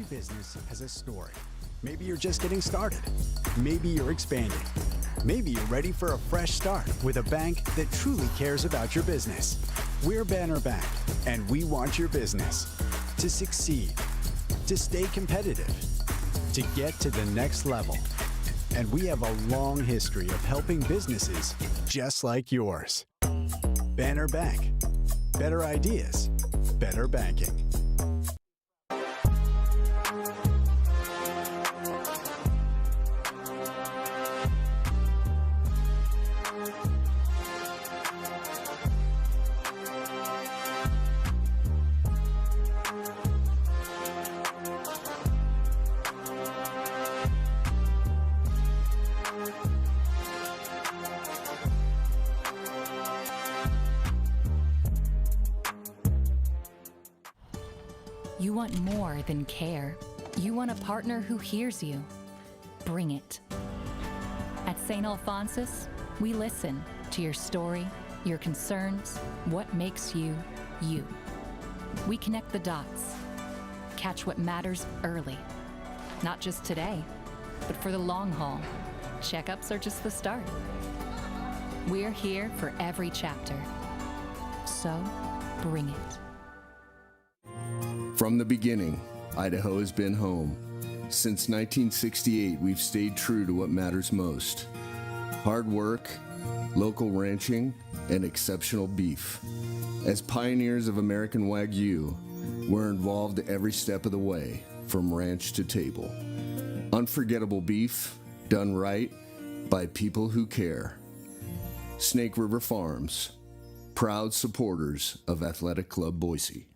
Speaker 9: Business has a story. Maybe you're just getting started. Maybe you're expanding. Maybe you're ready for a fresh start with a bank that truly cares about your business. We're Banner Bank, and we want your business to succeed, to stay competitive, to get to the next level. And we have a long history of helping businesses just like yours. Banner Bank. Better ideas, better banking.
Speaker 3: You want more than care. You want a partner who hears you. Bring it. At St. Alphonsus, we listen to your story, your concerns, what makes you, you. We connect the dots, catch what matters early. Not just today, but for the long haul. Checkups are just the start. We're here for every chapter. So, bring it.
Speaker 10: From the beginning, Idaho has been home. Since 1968, we've stayed true to what matters most. Hard work, local ranching, and exceptional beef. As pioneers of American Wagyu, we're involved every step of the way, from ranch to table. Unforgettable beef, done right, by people who care. Snake River Farms, proud supporters of Athletic Club Boise.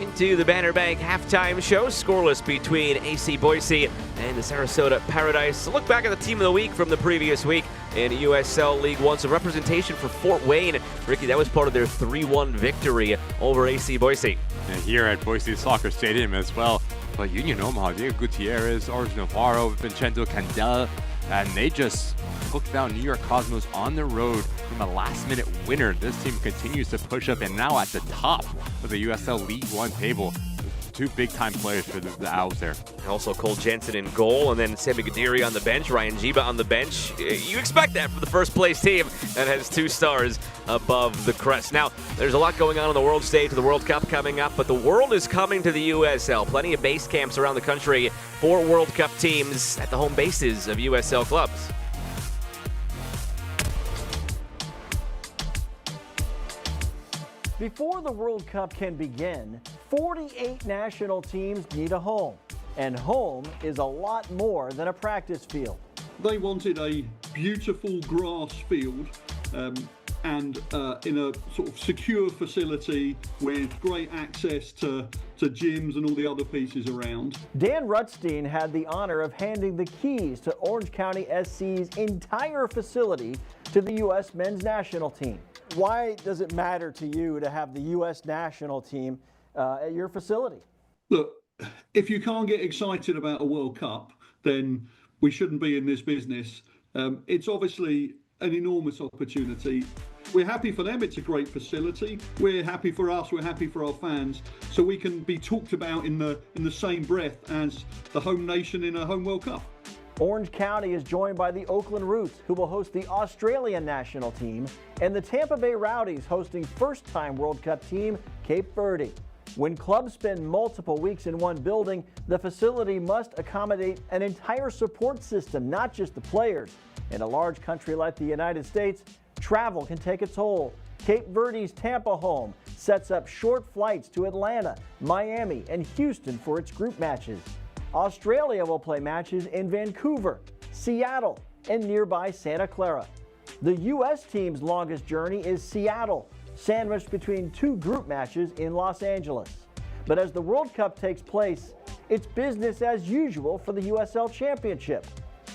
Speaker 1: Into the Banner Bank halftime show, scoreless between AC Boise and the Sarasota Paradise. A look back at the team of the week from the previous week in USL League One. Some representation for Fort Wayne. Ricky, that was part of their 3-1 victory over AC Boise.
Speaker 2: And here at Boise Soccer Stadium as well. But Union Omaha, Diego Gutierrez, Orange Navarro, Vincenzo Candela, and they just took down New York Cosmos on the road from a last-minute winner. This team continues to push up and now at the top of the USL League One table. Two big-time players for the Owls there.
Speaker 1: Also Cole Jensen in goal, and then Sammy Gadiri on the bench, Ryan Jiba on the bench. You expect that for the first-place team that has 2 stars above the crest. Now, there's a lot going on the world stage with the World Cup coming up, but the world is coming to the USL. Plenty of base camps around the country for World Cup teams at the home bases of USL clubs.
Speaker 11: Before the World Cup can begin, 48 national teams need a home. And home is a lot more than a practice field.
Speaker 12: They wanted a beautiful grass field and in a sort of secure facility with great access to gyms and all the other pieces around.
Speaker 11: Dan Rutstein had the honor of handing the keys to Orange County SC's entire facility to the U.S. men's national team. Why does it matter to you to have the U.S. national team at your facility?
Speaker 12: Look, if you can't get excited about a World Cup, then we shouldn't be in this business. It's obviously an enormous opportunity. We're happy for them, it's a great facility. We're happy for us, we're happy for our fans, so we can be talked about in the same breath as the home nation in a home World Cup.
Speaker 11: Orange County is joined by the Oakland Roots, who will host the Australian national team, and the Tampa Bay Rowdies hosting first-time World Cup team Cape Verde. When clubs spend multiple weeks in one building, the facility must accommodate an entire support system, not just the players. In a large country like the United States, travel can take a toll. Cape Verde's Tampa home sets up short flights to Atlanta, Miami, and Houston for its group matches. Australia will play matches in Vancouver, Seattle, and nearby Santa Clara. The U.S. team's longest journey is Seattle, sandwiched between two group matches in Los Angeles. But as the World Cup takes place, it's business as usual for the USL Championship.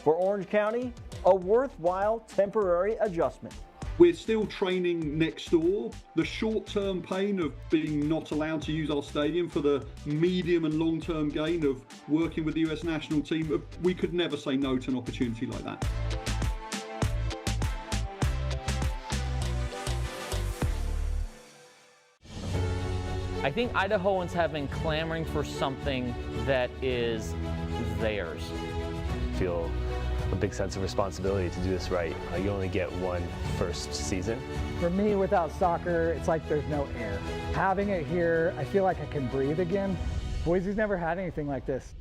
Speaker 11: For Orange County, a worthwhile temporary adjustment.
Speaker 12: We're still training next door. The short-term pain of being not allowed to use our stadium for the medium and long-term gain of working with the US national team, we could never say no to an opportunity like that.
Speaker 13: I think Idahoans have been clamoring for something that is theirs.
Speaker 14: I feel a big sense of responsibility to do this right. You only get one first season.
Speaker 15: For me, without soccer, it's like there's no air. Having it here, I feel like I can breathe again. Boise's never had anything like this.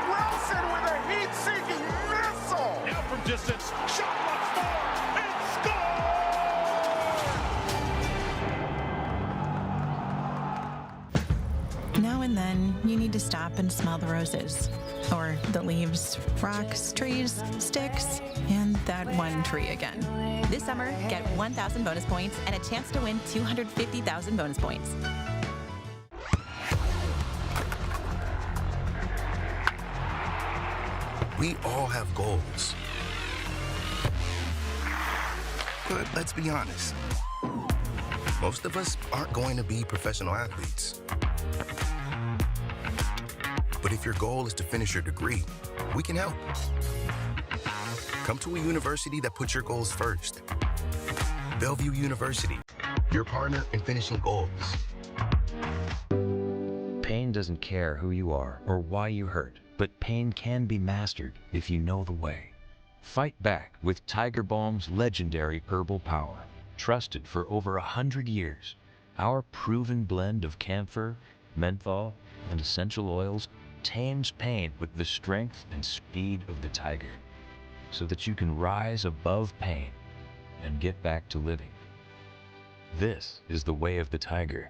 Speaker 16: Wilson with a heat-seeking missile! Now from distance, shot once more, and score!
Speaker 17: Now and then, you need to stop and smell the roses. Or the leaves, rocks, trees, sticks, and that one tree again. This summer, get 1,000 bonus points and a chance to win 250,000 bonus points.
Speaker 18: We all have goals. But let's be honest. Most of us aren't going to be professional athletes. But if your goal is to finish your degree, we can help. Come to a university that puts your goals first. Bellevue University, your partner in finishing goals.
Speaker 19: Pain doesn't care who you are or why you hurt, but pain can be mastered if you know the way. Fight back with Tiger Balm's legendary herbal power. Trusted for over 100 years, our proven blend of camphor, menthol, and essential oils tames pain with the strength and speed of the tiger, so that you can rise above pain and get back to living. This is the way of the tiger.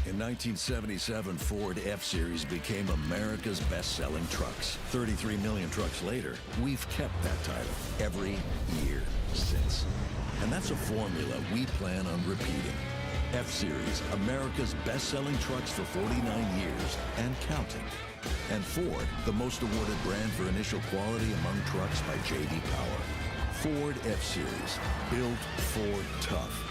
Speaker 4: In 1977, Ford F-Series became America's best-selling trucks. 33 million trucks later, we've kept that title every year since. And that's a formula we plan on repeating. F-Series, America's best-selling trucks for 49 years and counting. And Ford, the most awarded brand for initial quality among trucks by J.D. Power. Ford F-Series, built Ford tough.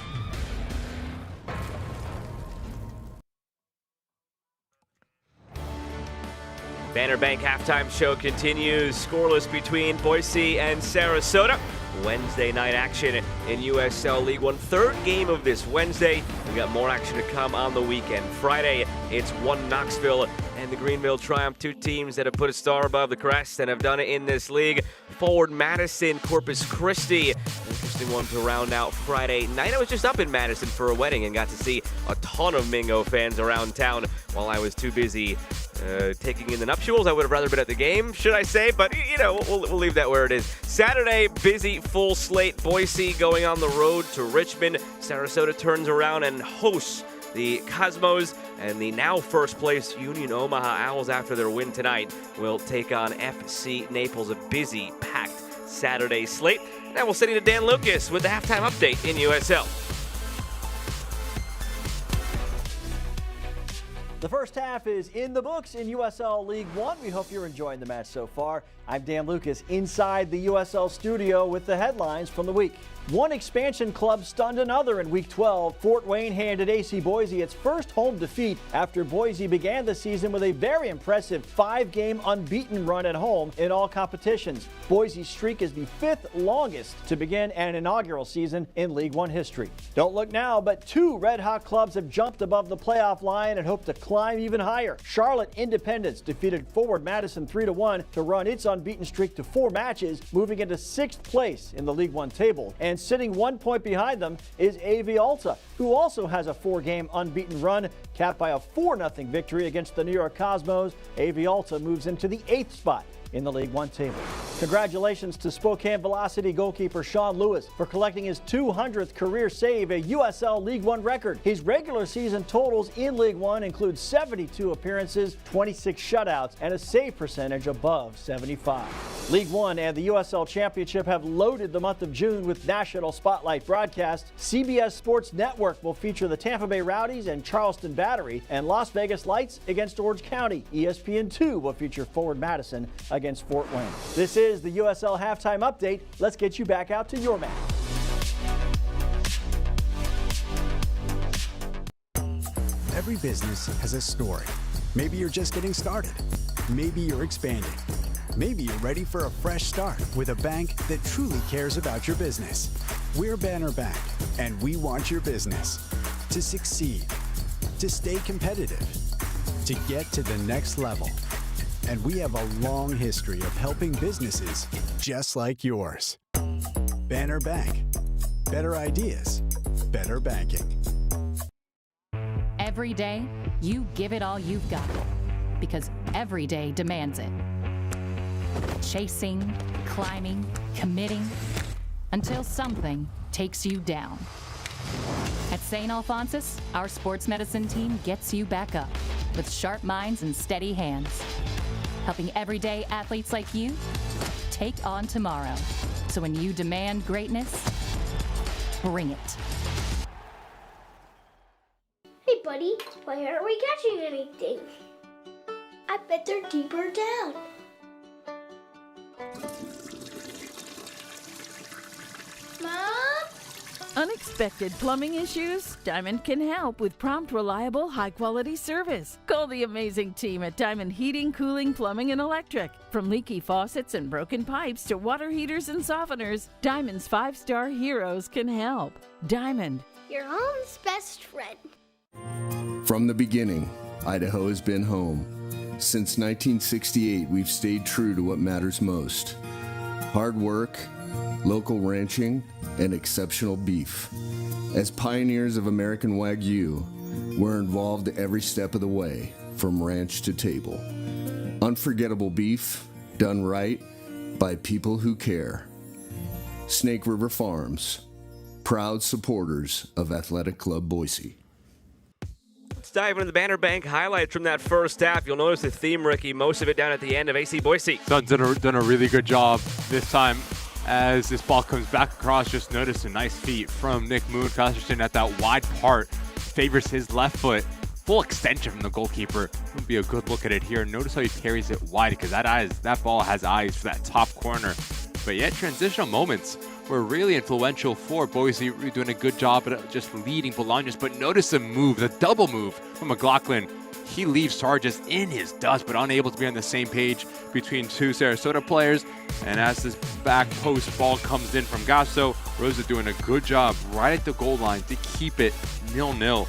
Speaker 1: Banner Bank halftime show continues. Scoreless between Boise and Sarasota. Wednesday night action in USL League One. Third game of this Wednesday. We got more action to come on the weekend. Friday, It's one Knoxville and the Greenville Triumph, two teams that have put a star above the crest and have done it in this league. Forward Madison, Corpus Christi. Interesting one to round out Friday night. I was just up in Madison for a wedding and got to see a ton of Mingo fans around town while I was too busy taking in the nuptials. I would have rather been at the game, should I say, but you know, we'll leave that where it is. Saturday, busy, full slate. Boise going on the road to Richmond. Sarasota turns around and hosts the Cosmos, and the now first place Union Omaha Owls, after their win tonight, will take on FC Naples. A busy, packed Saturday slate. Now we'll send you to Dan Lucas with the halftime update in USL.
Speaker 11: The first half is in the books in USL League One. We hope you're enjoying the match so far. I'm Dan Lucas inside the USL studio with the headlines from the week. One expansion club stunned another in Week 12. Fort Wayne handed AC Boise its first home defeat after Boise began the season with a very impressive 5-game unbeaten run at home in all competitions. Boise's streak is the 5th longest to begin an inaugural season in League One history. Don't look now, but 2 red-hot clubs have jumped above the playoff line and hope to climb even higher. Charlotte Independence defeated Forward Madison 3-1 to run its unbeaten streak to 4 matches, moving into 6th place in the League One table. And sitting 1 point behind them is AV Alta, who also has a 4-game unbeaten run, capped by a 4-0 victory against the New York Cosmos. AV Alta moves into the 8th spot in the League One table. Congratulations to Spokane Velocity goalkeeper Sean Lewis for collecting his 200th career save, a USL League One record. His regular season totals in League One include 72 appearances, 26 shutouts, and a save percentage above 75. League One and the USL Championship have loaded the month of June with national spotlight broadcasts. CBS Sports Network will feature the Tampa Bay Rowdies and Charleston Battery, and Las Vegas Lights against Orange County. ESPN2 will feature Forward Madison against Fort Wayne. This is the USL halftime update. Let's get you back out to your match.
Speaker 9: Every business has a story. Maybe you're just getting started. Maybe you're expanding. Maybe you're ready for a fresh start with a bank that truly cares about your business. We're Banner Bank, and we want your business to succeed, to stay competitive, to get to the next level. And we have a long history of helping businesses just like yours. Banner Bank. Better ideas, better banking.
Speaker 3: Every day, you give it all you've got, because every day demands it. Chasing, climbing, committing, until something takes you down. At St. Alphonsus, our sports medicine team gets you back up with sharp minds and steady hands, helping everyday athletes like you take on tomorrow. So when you demand greatness, bring it.
Speaker 6: Hey buddy, why aren't we catching anything? I bet they're deeper down. Mom?
Speaker 7: Unexpected plumbing issues? Diamond can help with prompt, reliable, high-quality service. Call the amazing team at Diamond Heating, Cooling, Plumbing, and Electric. From leaky faucets and broken pipes to water heaters and softeners, Diamond's 5-star heroes can help. Diamond,
Speaker 6: Your home's best friend.
Speaker 10: From the beginning, Idaho has been home. Since 1968, we've stayed true to what matters most: hard work, local ranching, and exceptional beef. As pioneers of American Wagyu, we're involved every step of the way, from ranch to table. Unforgettable beef, done right, by people who care. Snake River Farms, proud supporters of Athletic Club Boise.
Speaker 1: Let's dive into the Banner Bank highlights from that first half. You'll notice the theme, Ricky, most of it down at the end of AC Boise.
Speaker 2: Done a really good job this time. As this ball comes back across, just notice a nice feet from Nick Moon. Costerton at that wide part favors his left foot. Full extension from the goalkeeper. Would be a good look at it here. Notice how he carries it wide, because that ball has eyes for that top corner. But yet, transitional moments were really influential for Boise. Really doing a good job at just leading Bolaños. But notice the move, the double move from McLaughlin. He leaves Sargis in his dust, but unable to be on the same page between two Sarasota players. And as this back post ball comes in from Gasso, Rosa doing a good job right at the goal line to keep it 0-0.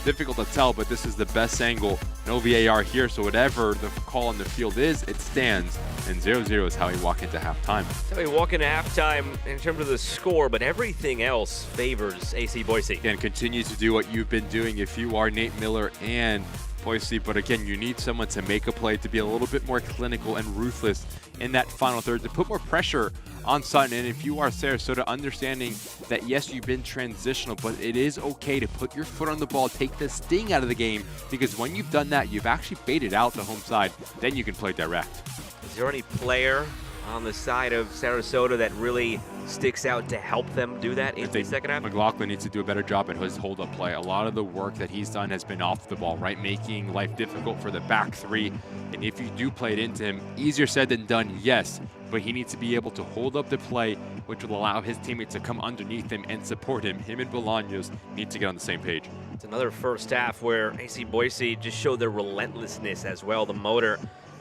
Speaker 2: difficult to tell, but this is the best angle. No VAR here, so whatever the call on the field is, it stands. And 0-0 is how we walk into halftime.
Speaker 1: So we walk into halftime in terms of the score, but everything else favors AC Boise.
Speaker 2: And continue to do what you've been doing if you are Nate Miller and Boise, but again, you need someone to make a play, to be a little bit more clinical and ruthless in that final third, to put more pressure on Sutton. And if you are Sarasota, understanding that yes, you've been transitional, but it is okay to put your foot on the ball, take the sting out of the game, because when you've done that, you've actually baited out the home side, then you can play direct.
Speaker 1: Is there any player on the side of Sarasota that really sticks out to help them do that in the second half?
Speaker 2: McLaughlin needs to do a better job at his hold-up play. A lot of the work that he's done has been off the ball, right? Making life difficult for the back three. And if you do play it into him, easier said than done, yes. But he needs to be able to hold up the play, which will allow his teammates to come underneath him and support him. Him and Bolaños need to get on the same page.
Speaker 1: It's another first half where AC Boise just showed their relentlessness as well. The motor,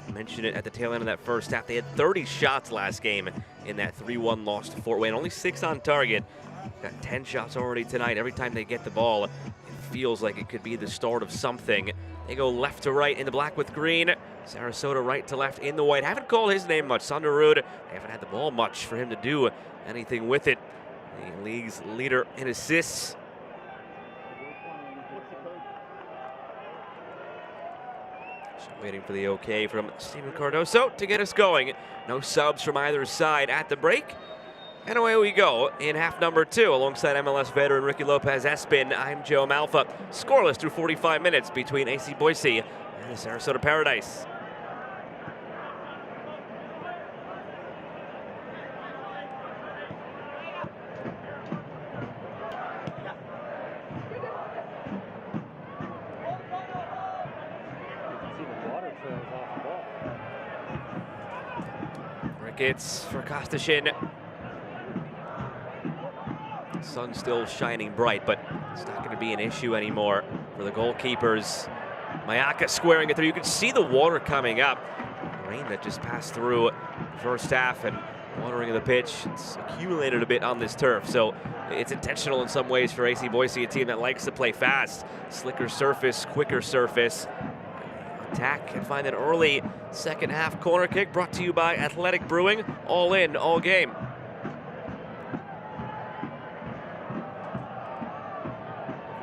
Speaker 1: I mentioned it at the tail end of that first half. They had 30 shots last game in that 3-1 loss to Fort Wayne. Only 6 on target. Got 10 shots already tonight. Every time they get the ball, it feels like it could be the start of something. They go left to right in the black with green. Sarasota right to left in the white. Haven't called his name much. Sunderud, they haven't had the ball much for him to do anything with it. The league's leader in assists. Waiting for the okay from Steven Cardoso to get us going. No subs from either side at the break. And away we go in half number 2. Alongside MLS veteran Ricky Lopez-Espin, I'm Joe Malfa. Scoreless through 45 minutes between AC Boise and the Sarasota Paradise. Ricketts for Kostashin. Sun still shining bright, but it's not going to be an issue anymore for the goalkeepers. Mayaka squaring it through. You can see the water coming up. Rain that just passed through the first half and watering of the pitch. It's accumulated a bit on this turf, so it's intentional in some ways for AC Boise, a team that likes to play fast. Slicker surface, quicker surface. Attack and find an early second half corner kick brought to you by Athletic Brewing. All in, all game.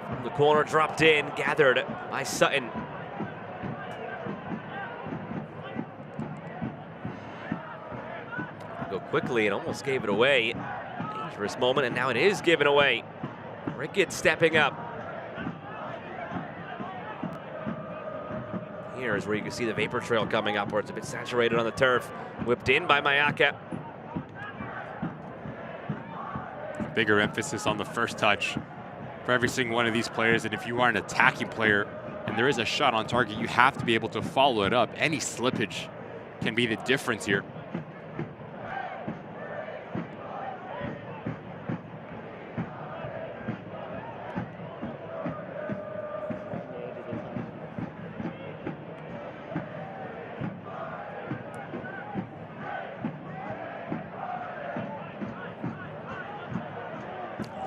Speaker 1: From the corner, dropped in, gathered by Sutton. Go quickly and almost gave it away. Dangerous moment, and now it is given away. Ricketts stepping up. Here is where you can see the vapor trail coming up, where it's a bit saturated on the turf. Whipped in by Mayaka.
Speaker 2: Bigger emphasis on the first touch for every single one of these players. And if you are an attacking player and there is a shot on target, you have to be able to follow it up. Any slippage can be the difference here.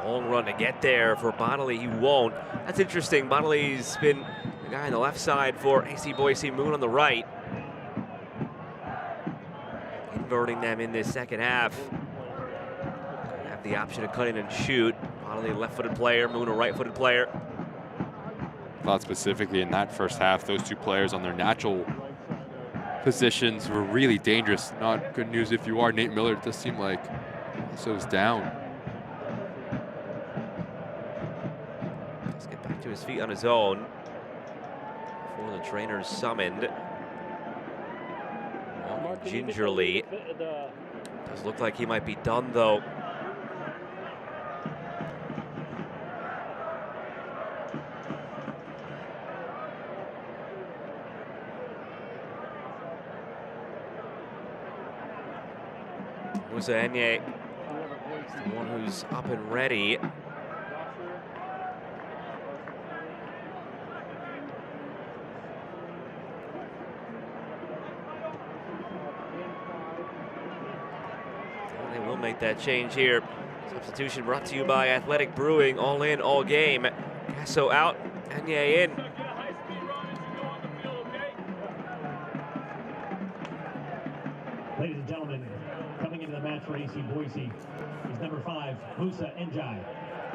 Speaker 1: Long run to get there for Bonnelly. He won't. That's interesting. Bonnelly's been the guy on the left side for AC Boise. Moon on the right. Inverting them in this second half. Have the option to cut in and shoot. Bonnelly left-footed player. Moon a right-footed player.
Speaker 2: Thought specifically in that first half, those two players on their natural positions were really dangerous. Not good news if you are Nate Miller. It does seem like so's down.
Speaker 1: Let's get back to his feet on his own before the trainer's summoned. Walking gingerly. Does look like he might be done though. Enye, the one who's up and ready. They will make that change here. Substitution brought to you by Athletic Brewing. All in, all game. Casso out. Anye in.
Speaker 8: Ladies and gentlemen, coming into the match for AC Boise is number 5, Musa Njai.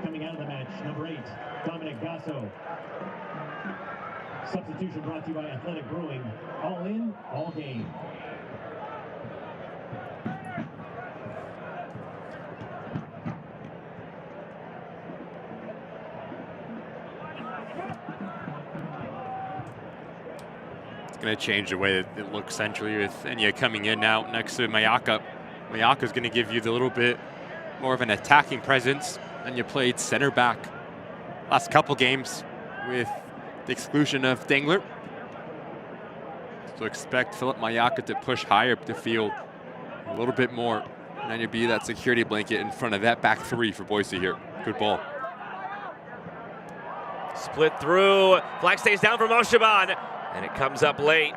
Speaker 8: Coming out of the match, number 8, Dominic Gasso. Substitution brought to you by Athletic Brewing. All in, all game.
Speaker 2: Going to change the way that it looks centrally with Enya coming in now next to Mayaka. Mayaka's going to give you the little bit more of an attacking presence. Enya played center back last couple games with the exclusion of Dangler. So expect Philip Mayaka to push higher up the field a little bit more. And Enya be that security blanket in front of that back three for Boise here. Good ball.
Speaker 1: Split through. Flag stays down for Moshaban. And it comes up late.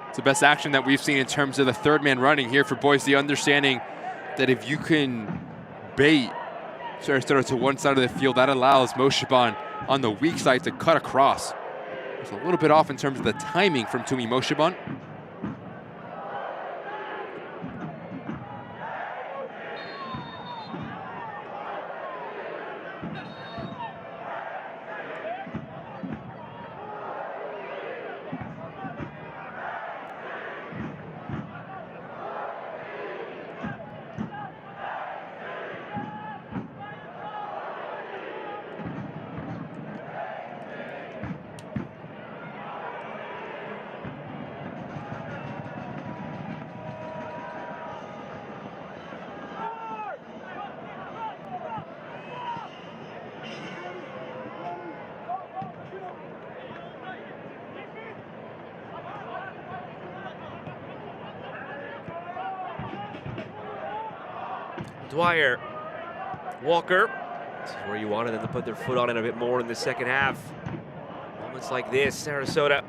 Speaker 2: It's the best action that we've seen in terms of the third man running here for Boise, understanding that if you can bait Sarasota to one side of the field, that allows Moshaban on the weak side to cut across. It's a little bit off in terms of the timing from Tumi Moshaban.
Speaker 1: Dwyer, Walker, this is where you wanted them to put their foot on it a bit more in the second half. Moments like this, Sarasota.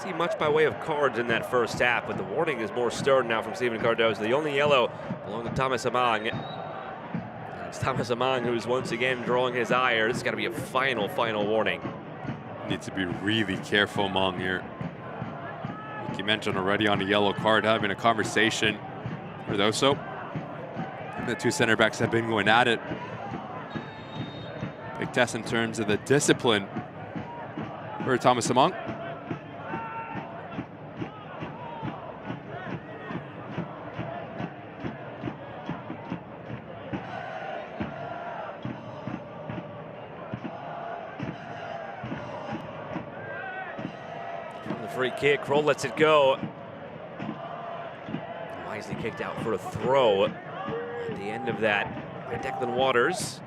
Speaker 1: See much by way of cards in that first half, but the warning is more stern now from Stephen Cardozo. The only yellow belonged to Thomas Amang. It's Thomas Amang who's once again drawing his ire. This has got to be a final warning.
Speaker 2: Need to be really careful, Amang here. Like you mentioned already on the yellow card, having a conversation with Oso. The two center backs have been going at it. Big test in terms of the discipline for Thomas Amang.
Speaker 1: Free kick, Kroll lets it go. Wisely kicked out for a throw at the end of that by Declan Waters.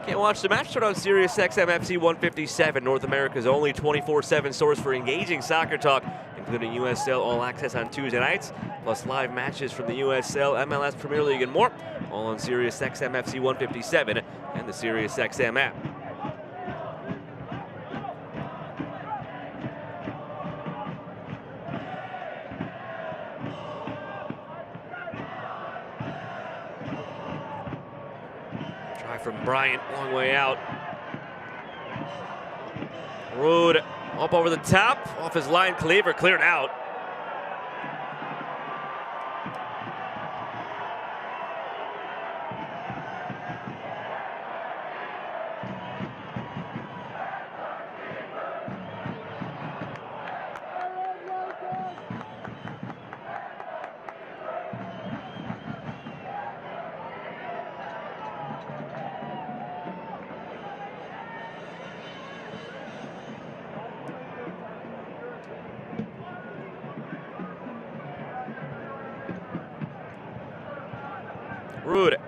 Speaker 1: Can't watch the match, turn on Sirius XM FC 157, North America's only 24/7 source for engaging soccer talk, including USL All Access on Tuesday nights, plus live matches from the USL, MLS Premier League, and more, all on Sirius XM FC 157 and the Sirius XM app. From Bryant, long way out. Rude up over the top, off his line, Cleaver cleared out. Rude.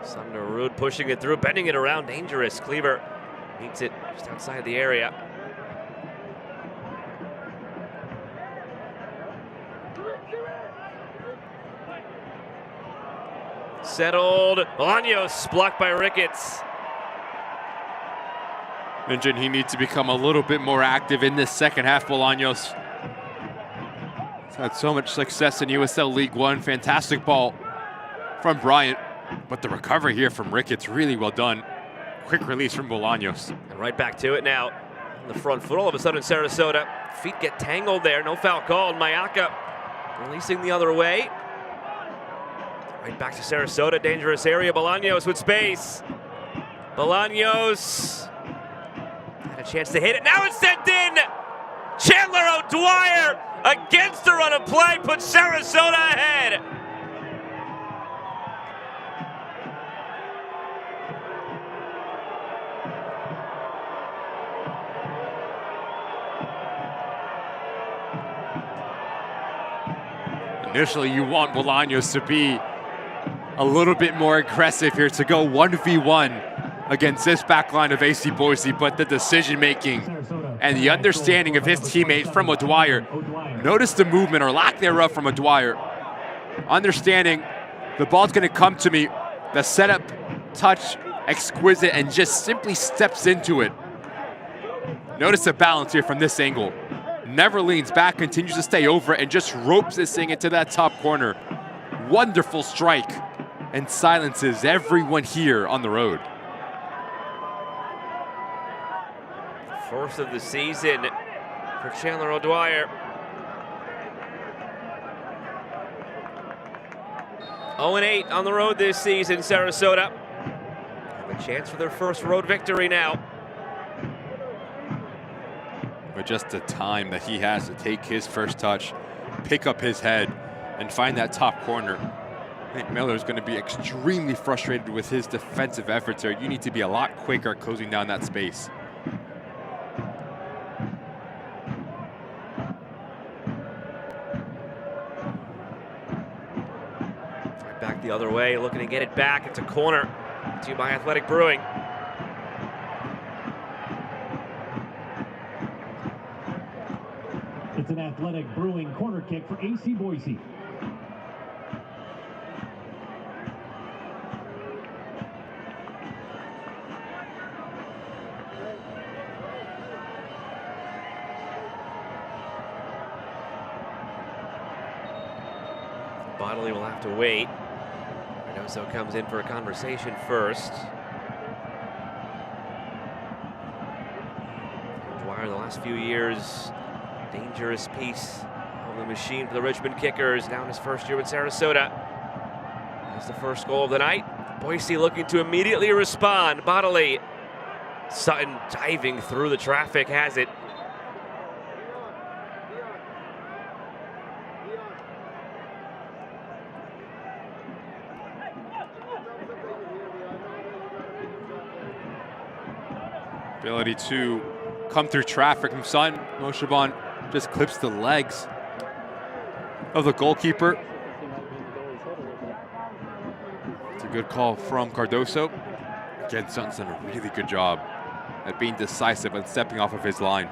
Speaker 1: Sumner Rude pushing it through, bending it around, dangerous. Cleaver meets it just outside the area. settled. Bolaños blocked by Ricketts.
Speaker 2: Mentioned he needs to become a little bit more active in this second half. Bolaños has had so much success in USL League One. Fantastic ball from Bryant, but the recovery here from Ricketts, really well done. Quick release from Bolaños.
Speaker 1: And right back to it now. On the front foot, all of a sudden Sarasota. Feet get tangled there, no foul called. Mayaka releasing the other way. Right back to Sarasota, dangerous area. Bolaños with space. Bolaños had a chance to hit it. Now it's sent in. Chandler O'Dwyer against the run of play puts Sarasota ahead.
Speaker 2: Initially, you want Bolaños to be a little bit more aggressive here, to go 1v1 against this back line of AC Boise, but the decision-making and the understanding of his teammate from O'Dwyer. Notice the movement or lack thereof from O'Dwyer. Understanding the ball's going to come to me, the setup, touch, exquisite, and just simply steps into it. Notice the balance here from this angle. Never leans back, continues to stay over it, and just ropes this thing into that top corner. Wonderful strike, and silences everyone here on the road.
Speaker 1: First of the season for Chandler O'Dwyer. 0-8 on the road this season, Sarasota. Have a chance for their first road victory now.
Speaker 2: But just the time that he has to take his first touch, pick up his head, and find that top corner. I think Miller is going to be extremely frustrated with his defensive efforts here. You need to be a lot quicker at closing down that space.
Speaker 1: Right back the other way, looking to get it back. It's a corner to by Athletic Brewing.
Speaker 8: It's an Athletic Brewing corner kick for AC Boise.
Speaker 1: Bodley will have to wait. Reynoso comes in for a conversation first. Dwyer, the last few years, dangerous piece of the machine for the Richmond Kickers. Now in his first year with Sarasota. That's the first goal of the night. Boise looking to immediately respond. Bodley. Sutton diving through the traffic has it.
Speaker 2: Ability to come through traffic from Sutton. Moshaban just clips the legs of the goalkeeper. It's a good call from Cardoso. Again, Sutton's done a really good job at being decisive and stepping off of his line.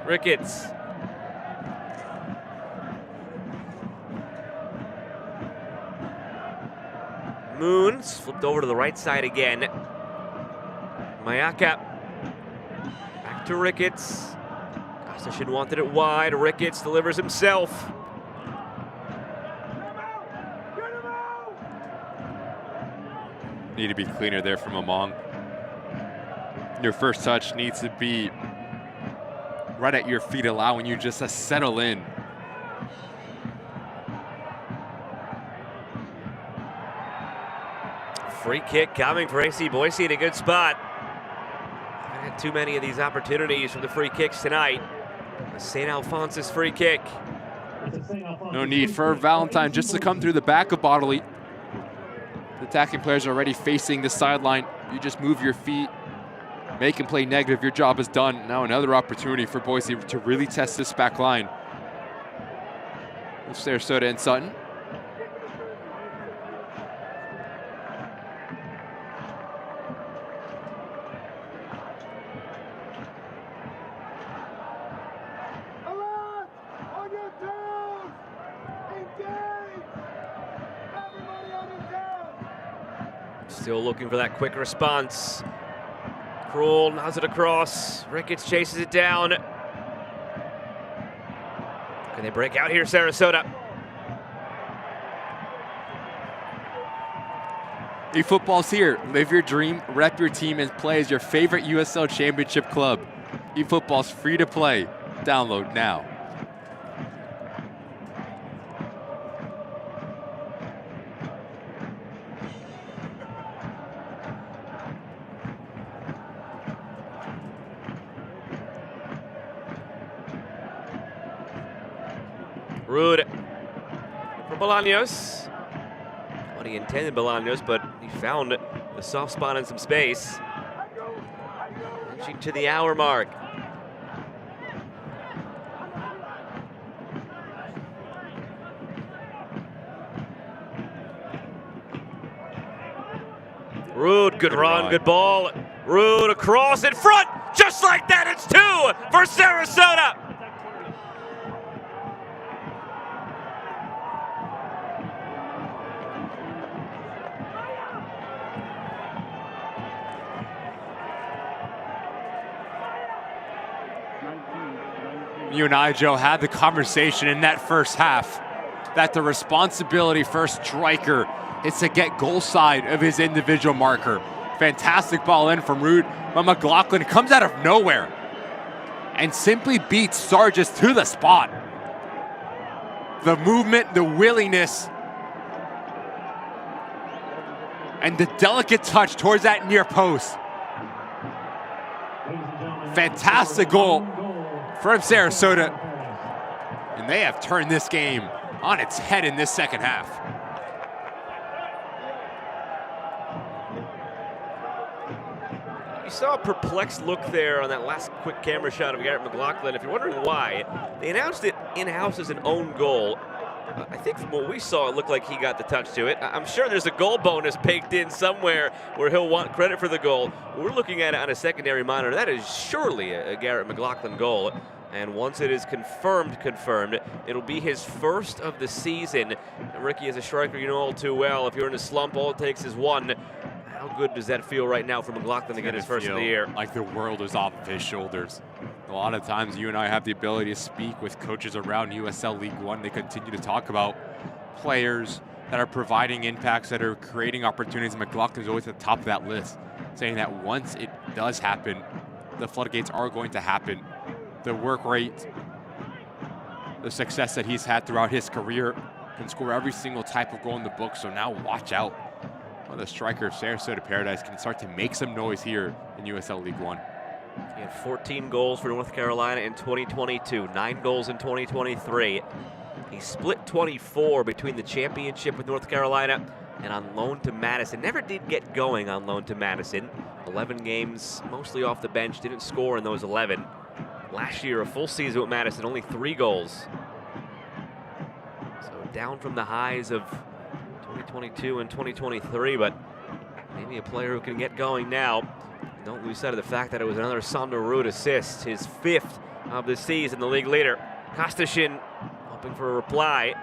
Speaker 1: Ricketts. Moons flipped over to the right side again. Mayaka back to Ricketts. Kostashin wanted it wide. Ricketts delivers himself.
Speaker 2: Need to be cleaner there from Among. Your first touch needs to be right at your feet, allowing you just to settle in.
Speaker 1: Free kick coming for AC Boise in a good spot. Haven't had too many of these opportunities from the free kicks tonight. A St. Alphonsus free kick.
Speaker 2: No need for Valentine just to come through the back of Bodley. The attacking players are already facing the sideline. You just move your feet Make him play negative. Your job is done. Now another opportunity for Boise to really test this back line. Sarasota and Sutton.
Speaker 1: Still looking for that quick response. Krul nods it across. Ricketts chases it down. Can they break out here, Sarasota?
Speaker 2: eFootball's here. Live your dream, rep your team, and play as your favorite USL Championship club. eFootball's free to play. Download now.
Speaker 1: Rude for Bolaños. What he intended, Bolaños, but he found the soft spot in some space. Inching to the hour mark. Rude, good run, good ball. Rude across in front, just like that, it's 2 for Sarasota.
Speaker 2: You and I, Joe, had the conversation in that first half that the responsibility for a striker is to get goal side of his individual marker. Fantastic ball in from Rude, but McLaughlin comes out of nowhere and simply beats Sargis to the spot. The movement, the willingness, and the delicate touch towards that near post. Fantastic goal from Sarasota, and they have turned this game on its head in this second half.
Speaker 1: You saw a perplexed look there on that last quick camera shot of Garrett McLaughlin. If you're wondering why, they announced it in-house as an own goal. I think from what we saw, it looked like he got the touch to it. I'm sure there's a goal bonus baked in somewhere where he'll want credit for the goal. We're looking at it on a secondary monitor. That is surely a Garrett McLaughlin goal. And once it is confirmed, it'll be his first of the season. And Ricky, as a striker, you know all too well, if you're in a slump, all it takes is one. How good does that feel right now for McLaughlin to get his first of the year?
Speaker 2: Like the world is off of his shoulders. A lot of times you and I have the ability to speak with coaches around USL League One. They continue to talk about players that are providing impacts, that are creating opportunities. McLaughlin's always at the top of that list, saying that once it does happen, the floodgates are going to happen. The work rate, the success that he's had throughout his career, can score every single type of goal in the book. So now watch out. Well, the striker of Sarasota Paradise can start to make some noise here in USL League One.
Speaker 1: He had 14 goals for North Carolina in 2022, 9 goals in 2023. He split 24 between the championship with North Carolina and on loan to Madison. Never did get going on loan to Madison. 11 games, mostly off the bench, didn't score in those 11. Last year, a full season with Madison, only 3 goals. So down from the highs of 2022 and 2023, but maybe a player who can get going now. Don't lose sight of the fact that it was another Sander Ruud assist, his 5th of the season, the league leader. Kostashin hoping for a reply.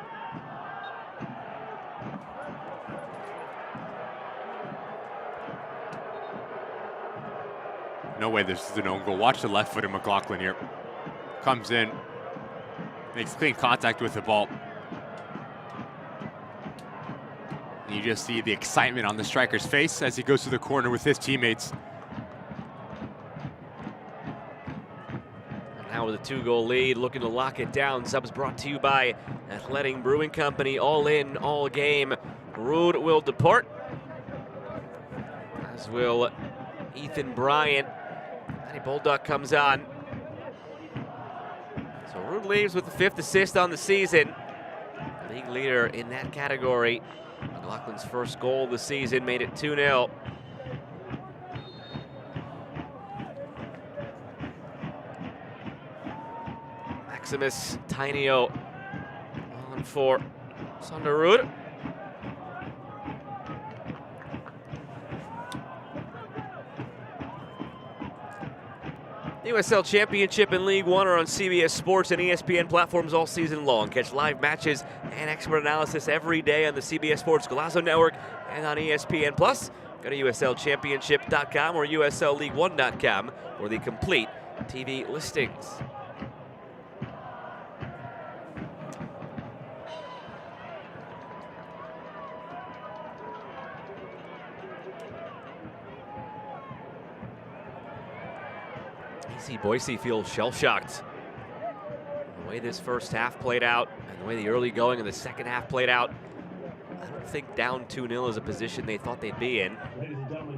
Speaker 2: No way this is an own goal. Watch the left foot of McLaughlin here. Comes in, makes clean contact with the ball. And you just see the excitement on the striker's face as he goes to the corner with his teammates.
Speaker 1: Now with a 2-goal lead, looking to lock it down. Subs brought to you by Athletic Brewing Company. All in, all game. Ruud will depart, as will Ethan Bryant. Danny Bolduck comes on. So Ruud leaves with the 5th assist on the season. League leader in that category. McLaughlin's first goal of the season made it 2-0. Maximus Tainio on for Sonderud. The USL Championship and League One are on CBS Sports and ESPN platforms all season long. Catch live matches and expert analysis every day on the CBS Sports Golazo Network and on ESPN+. Go to USLChampionship.com or USLLeague1.com for the complete TV listings. Boise feels shell-shocked. The way this first half played out and the way the early going and the second half played out, I don't think down 2-0 is a position they thought they'd be in.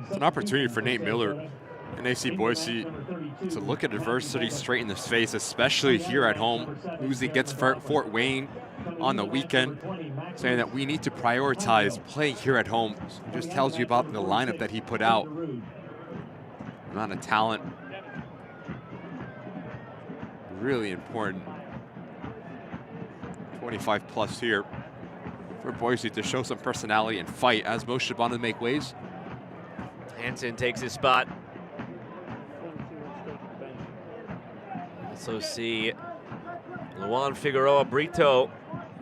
Speaker 2: It's an opportunity for Nate Miller and AC Boise to look at adversity straight in the face, especially here at home, losing against Fort Wayne on the weekend, saying that we need to prioritize playing here at home. It just tells you about the lineup that he put out, the amount of talent. Really important. 25 plus here for Boise to show some personality and fight as Mo Shabana make waves.
Speaker 1: Hansen takes his spot. Also see Luan Figueroa Brito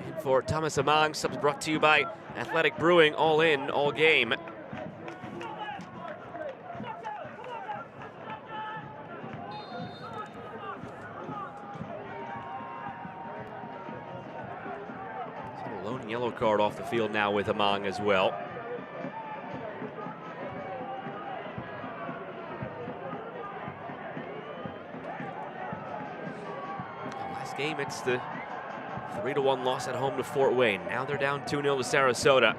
Speaker 1: in for Thomas Amang. Subs brought to you by Athletic Brewing, all in, all game. Yellow card off the field now with Amang as well. Last game, it's the 3-1 loss at home to Fort Wayne. Now they're down 2-0 to Sarasota.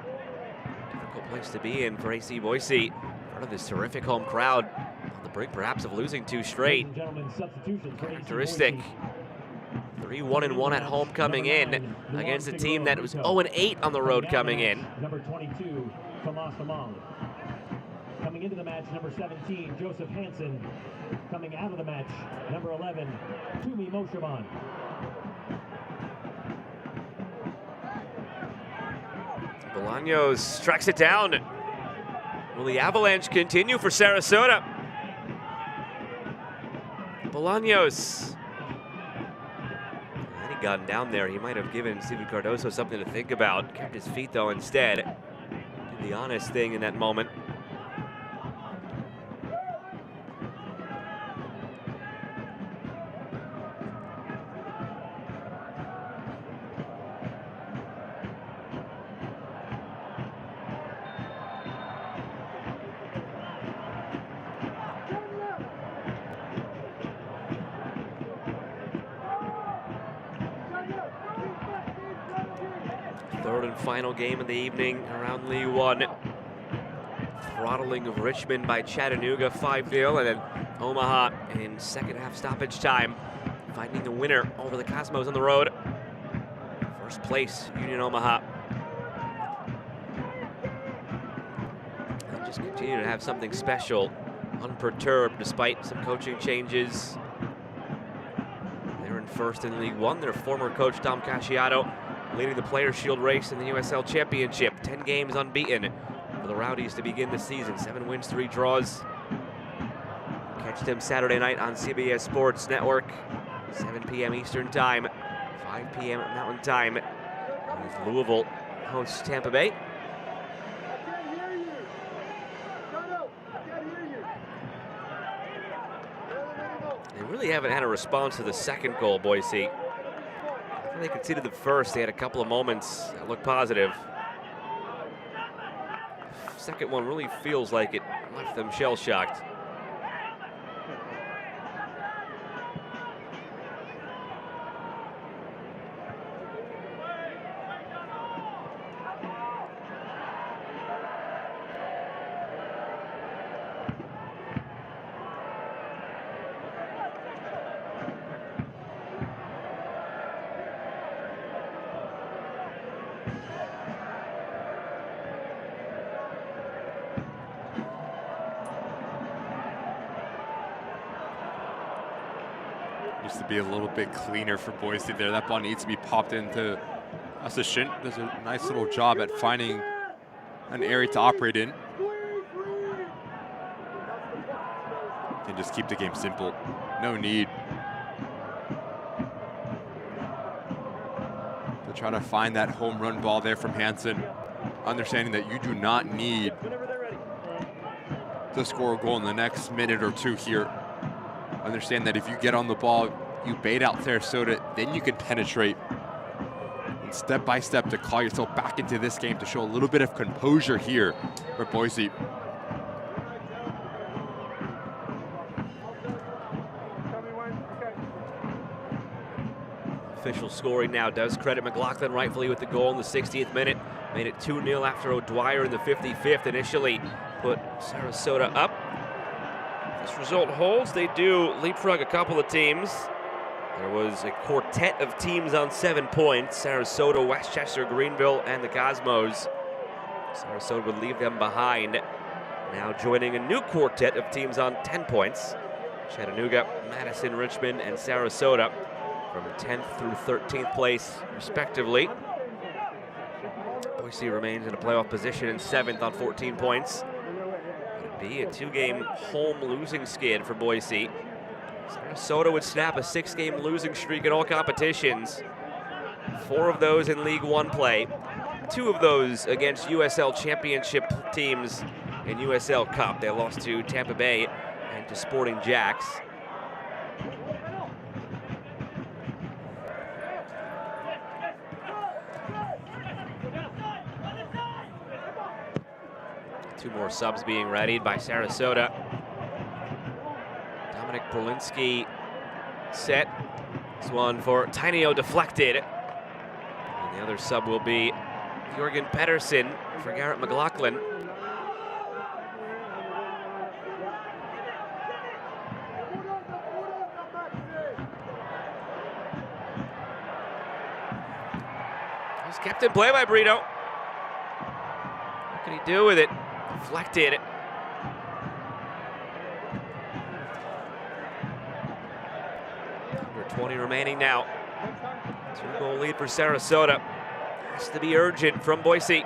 Speaker 1: Difficult place to be in for AC Boise. Part of this terrific home crowd on the brink perhaps of losing 2 straight. Characteristic. 3-1-1 at home coming in against a team that was 0-8 on the road coming in.
Speaker 8: Number 22, Tomas Amang. Coming into the match, number 17, Joseph Hansen. Coming out of the match, number 11, Tumi Moshaban.
Speaker 1: Bolaños tracks it down. Will the Avalanche continue for Sarasota? Bolaños. Gotten down there, he might have given Steven Cardoso something to think about. Kept his feet though instead. Did the honest thing in that moment. Third and final game of the evening around League One. Throttling of Richmond by Chattanooga 5-0, and then Omaha in second half stoppage time, finding the winner over the Cosmos on the road. First place, Union Omaha. And just continue to have something special, unperturbed despite some coaching changes. They're in first in League One. Their former coach Tom Casciato leading the Players' Shield race in the USL Championship. 10 games unbeaten for the Rowdies to begin the season. 7 wins, 3 draws. Catch them Saturday night on CBS Sports Network, 7 p.m. Eastern Time, 5 p.m. Mountain Time. As Louisville hosts Tampa Bay. They really haven't had a response to the second goal, Boise. They conceded the first. They had a couple of moments that looked positive. Second one really feels like it left them shell-shocked.
Speaker 2: Needs to be a little bit cleaner for Boise there. That ball needs to be popped into Asashint. Does a nice little job at finding an area to operate in. And just keep the game simple. No need to try to find that home run ball there from Hansen. Understanding that you do not need to score a goal in the next minute or two here. Understand that if you get on the ball, you bait out Sarasota, then you can penetrate. And step by step to call yourself back into this game to show a little bit of composure here for Boise.
Speaker 1: Official scoring now does credit McLaughlin rightfully with the goal in the 60th minute. Made it 2-0 after O'Dwyer in the 55th initially put Sarasota up. This result holds. They do leapfrog a couple of teams. There was a quartet of teams on 7 points. Sarasota, Westchester, Greenville, and the Cosmos. Sarasota would leave them behind. Now joining a new quartet of teams on 10 points. Chattanooga, Madison, Richmond, and Sarasota from 10th through 13th place, respectively. Boise remains in a playoff position in 7th on 14 points. It'd be a 2-game home losing skid for Boise. Sarasota would snap a 6-game losing streak in all competitions. 4 of those in League One play. 2 of those against USL Championship teams in USL Cup. They lost to Tampa Bay and to Sporting Jacks. Two more subs being readied by Sarasota. Dominic Berlinski set. This one for Tainio deflected. And the other sub will be Jorgen Pedersen for Garrett McLaughlin. He's kept in play by Brito. What can he do with it? Deflected. Under 20 remaining now. 2-goal lead for Sarasota. Has to be urgent from Boise.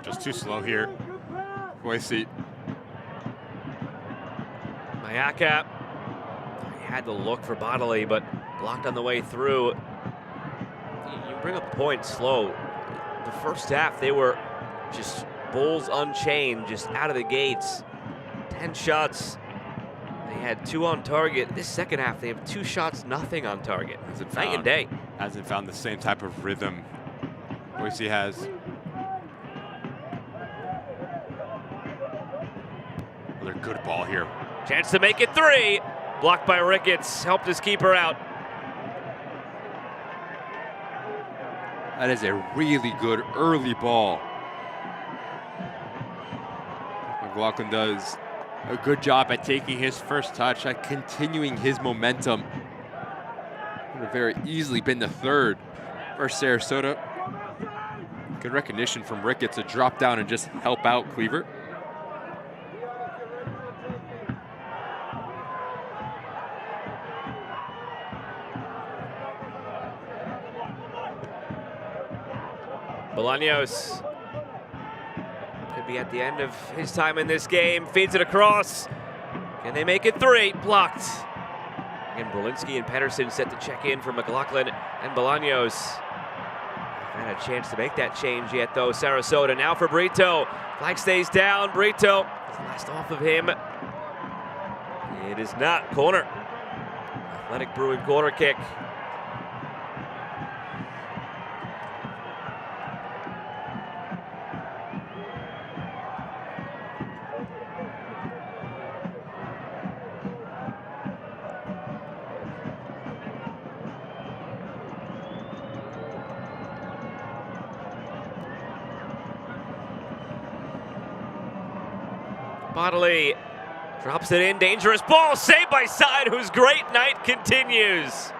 Speaker 2: Just too slow here. Boise.
Speaker 1: Mayaka. He had the look for Bodley, but blocked on the way through. You bring up the point slow. The first half, they were just Bulls unchained, just out of the gates. 10 shots. They had 2 on target. This second half, they have 2 shots, nothing on target. Night and day.
Speaker 2: Hasn't found the same type of rhythm Boise has. Another good ball here.
Speaker 1: Chance to make it 3. Blocked by Ricketts. Helped his keeper out.
Speaker 2: That is a really good early ball. McLaughlin does a good job at taking his first touch, at continuing his momentum. Would have very easily been the 3rd for Sarasota. Good recognition from Ricketts to drop down and just help out Cleaver.
Speaker 1: Bolaños could be at the end of his time in this game. Feeds it across. Can they make it 3? Blocked. Again, Berlinski and Pedersen set to check in for McLaughlin and Bolaños. Haven't had a chance to make that change yet, though. Sarasota now for Brito. Flag stays down. Brito is last off of him. It is not. Corner. Athletic Brewing corner kick. Bodley drops it in, dangerous ball, saved by Sutton, whose great night continues.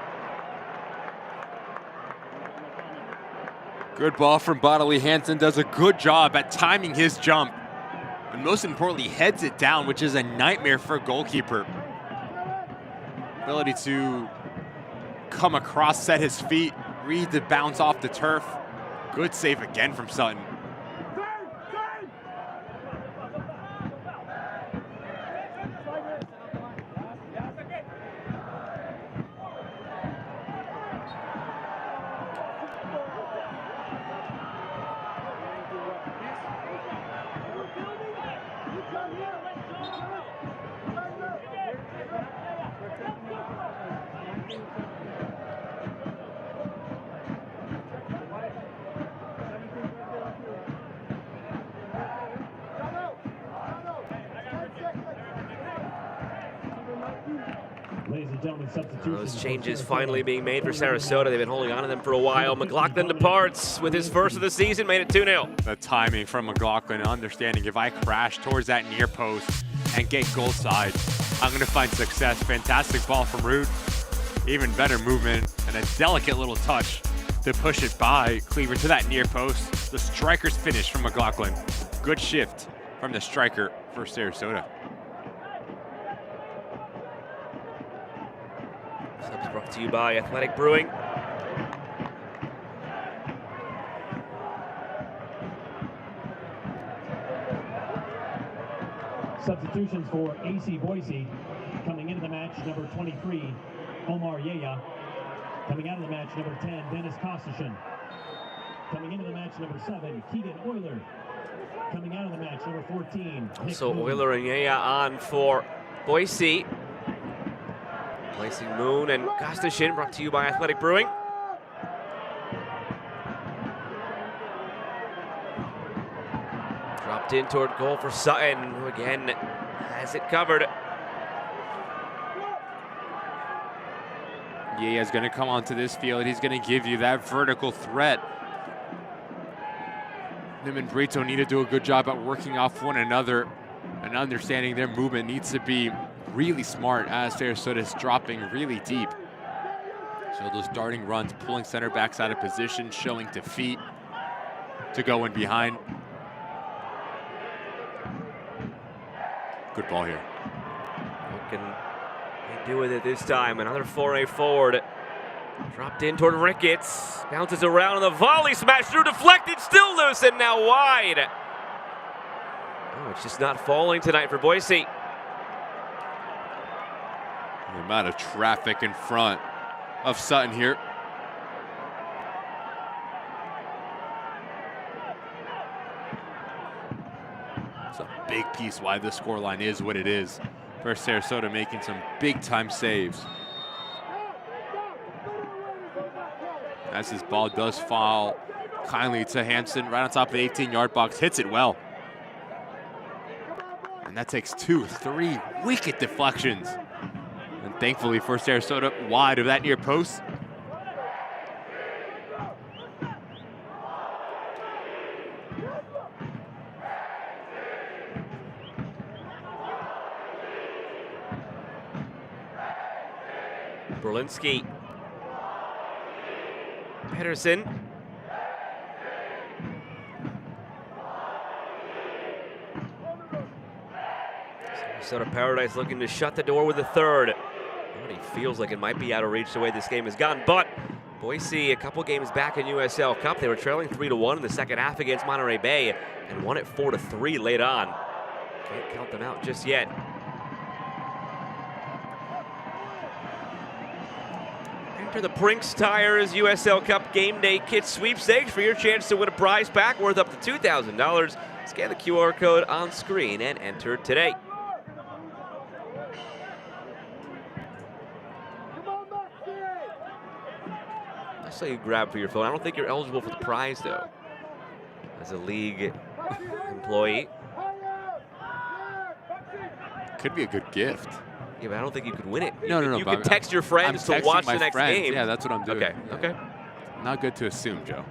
Speaker 2: Good ball from Bodley. Hansen does a good job at timing his jump. And most importantly, heads it down, which is a nightmare for a goalkeeper. Ability to come across, set his feet, read the bounce off the turf. Good save again from Sutton.
Speaker 1: Those changes finally being made for Sarasota. They've been holding on to them for a while. McLaughlin departs with his first of the season, made it 2-0.
Speaker 2: The timing from McLaughlin, understanding if I crash towards that near post and get goal side, I'm going to find success. Fantastic ball from Rude. Even better movement and a delicate little touch to push it by Cleaver to that near post. The striker's finish from McLaughlin. Good shift from the striker for Sarasota.
Speaker 1: Subs brought to you by Athletic Brewing.
Speaker 8: Substitutions for AC Boise. Coming into the match, number 23, Omar Yeya. Coming out of the match, number 10, Dennis Kostishin. Coming into the match, number 7, Keegan Euler. Coming out of the match, number 14, Nick
Speaker 1: So
Speaker 8: Moon.
Speaker 1: Euler and Yeya on for Boise. Placing Moon and Kostishin, brought to you by Athletic Brewing. Dropped in toward goal for Sutton, who again has it covered.
Speaker 2: Yea's going to come onto this field. He's going to give you that vertical threat. Him and Brito need to do a good job at working off one another and understanding their movement needs to be really smart as Sarasota is dropping really deep. So those darting runs, pulling center backs out of position, showing defeat to go in behind. Good ball here.
Speaker 1: What can they do with it this time? Another foray forward. Dropped in toward Ricketts. Bounces around on the volley, smash through, deflected, still loose, and now wide. Oh, it's just not falling tonight for Boise.
Speaker 2: The amount of traffic in front of Sutton here. It's a big piece why the scoreline is what it is. For Sarasota making some big time saves. As his ball does fall kindly to Hansen right on top of the 18-yard box, hits it well. And that takes 2-3 wicked deflections. And thankfully for Sarasota, wide of that near post.
Speaker 1: Berlinski. Pedersen. Sarasota Paradise looking to shut the door with the third. Already feels like it might be out of reach the way this game has gone, but Boise, a couple games back in USL Cup, they were trailing 3-1 in the second half against Monterey Bay and won it 4-3 late on. Can't count them out just yet. Enter the Brinks Tires USL Cup Game Day Kit Sweepstakes for your chance to win a prize pack worth up to $2,000. Scan the QR code on screen and enter today. I saw you grab for your phone. I don't think you're eligible for the prize, though, as a league employee.
Speaker 2: Could be a good gift.
Speaker 1: Yeah, but I don't think you could win it.
Speaker 2: No.
Speaker 1: You could text your friends to watch the next game.
Speaker 2: Yeah, that's what I'm doing.
Speaker 1: Okay.
Speaker 2: Not good to assume, Joe.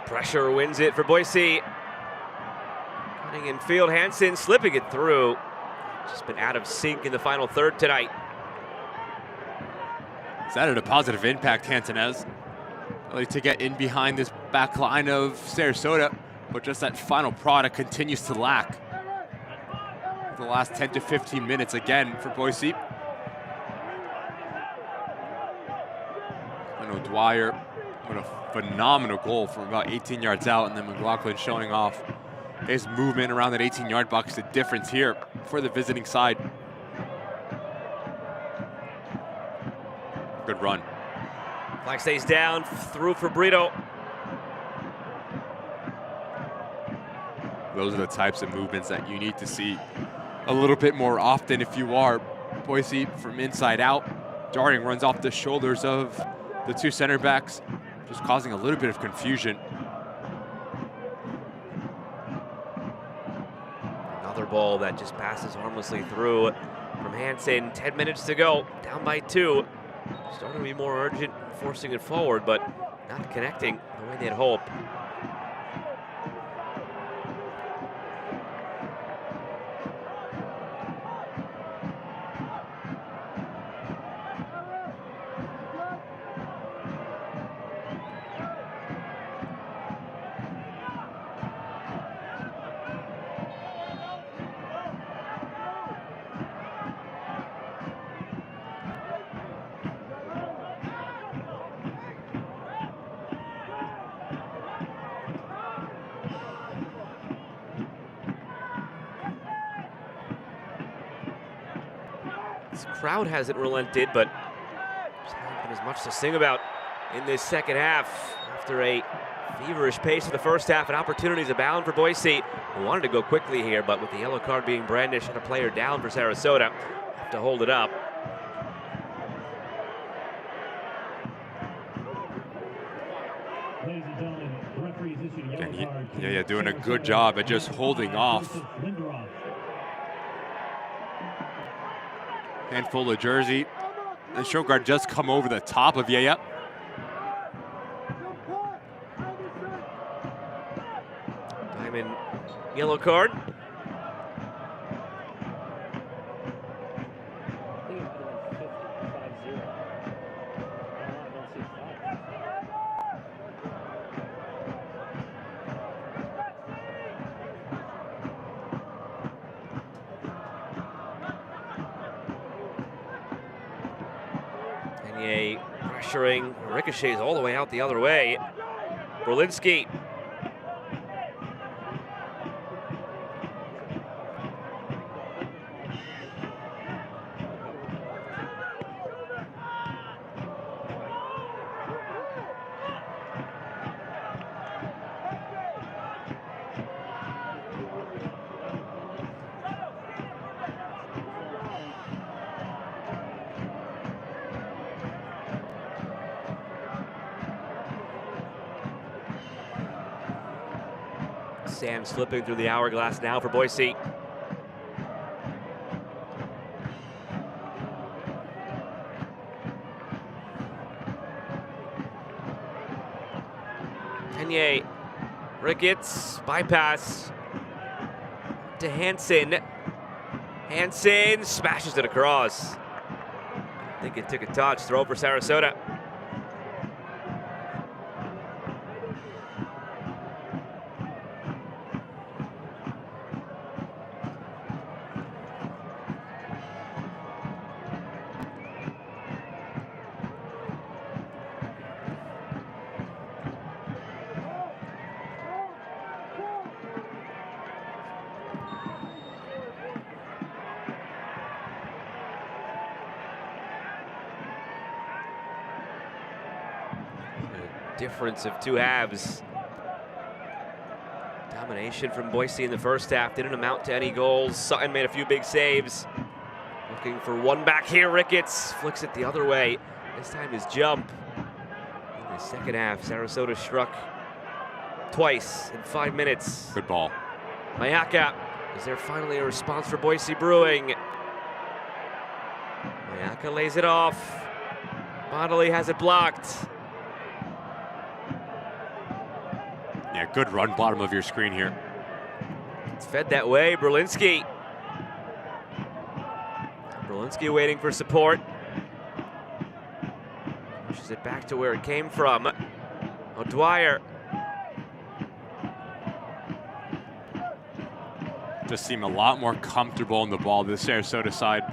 Speaker 1: Pressure wins it for Boise. Cutting in field, Hansen slipping it through. Just been out of sync in the final third tonight.
Speaker 2: It's added a positive impact, Hansen has. Like to get in behind this back line of Sarasota, but just that final product continues to lack. The last 10 to 15 minutes again for Boise. I know Dwyer, what a phenomenal goal from about 18 yards out, and then McLaughlin showing off his movement around that 18-yard box. The difference here for the visiting side. Good run.
Speaker 1: Flag stays down, through for Brito.
Speaker 2: Those are the types of movements that you need to see a little bit more often if you are Boise from inside out. Darting runs off the shoulders of the two center backs, just causing a little bit of confusion.
Speaker 1: Another ball that just passes harmlessly through from Hansen. 10 minutes to go, down by 2. Starting to be more urgent, forcing it forward, but not connecting the way they'd hope. This crowd hasn't relented, but there's hasn't been as much to sing about in this second half. After a feverish pace of the first half, and opportunities abound for Boise, who wanted to go quickly here, but with the yellow card being brandished and a player down for Sarasota, have to hold it up.
Speaker 8: Ladies and gentlemen, the referees issued a yellow card.
Speaker 2: Yeah, doing a good job at just holding off. Handful of jersey. And Shogard just come over the top of Yaya.
Speaker 1: Diamond yellow card. Pressuring, ricochets all the way out the other way. Berlinski. Sam slipping through the hourglass now for Boise. Kenye, Ricketts, bypass to Hansen. Hansen smashes it across. I think it took a touch, throw for Sarasota. Difference of two halves. Domination from Boise in the first half didn't amount to any goals. Sutton made a few big saves. Looking for one back here. Ricketts flicks it the other way. This time his jump. In the second half, Sarasota struck twice in 5 minutes.
Speaker 2: Good ball.
Speaker 1: Mayaka, is there finally a response for Boise Brewing? Mayaka lays it off. Bodley has it blocked.
Speaker 2: Yeah, good run, bottom of your screen here.
Speaker 1: It's fed that way, Berlinski. Berlinski waiting for support. Pushes it back to where it came from. O'Dwyer.
Speaker 2: Just seem a lot more comfortable in the ball, the Sarasota side,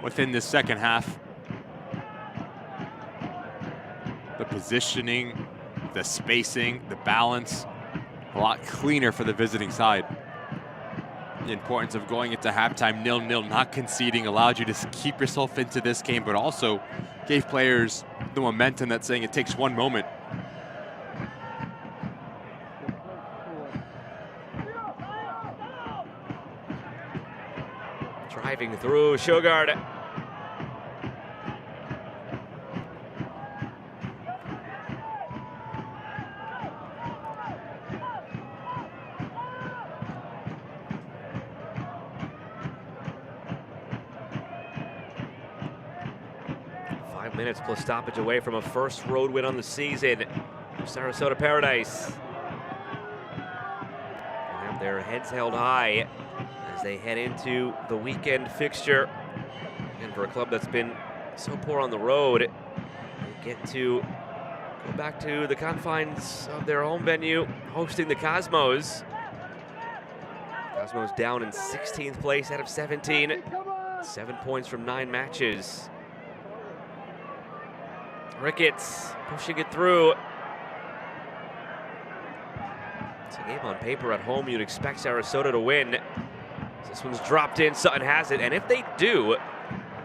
Speaker 2: within this second half. The positioning, the spacing, the balance, a lot cleaner for the visiting side. The importance of going into halftime 0-0, not conceding, allowed you to keep yourself into this game, but also gave players the momentum that's saying it takes one moment.
Speaker 1: Driving through Shogard. Minutes plus stoppage away from a first road win on the season. Sarasota Paradise. They have their heads held high as they head into the weekend fixture. And for a club that's been so poor on the road, they get to go back to the confines of their home venue, hosting the Cosmos. Cosmos down in 16th place out of 17. 7 points from 9 matches. Ricketts pushing it through. It's a game on paper at home you'd expect Sarasota to win. This one's dropped in, Sutton has it, and if they do,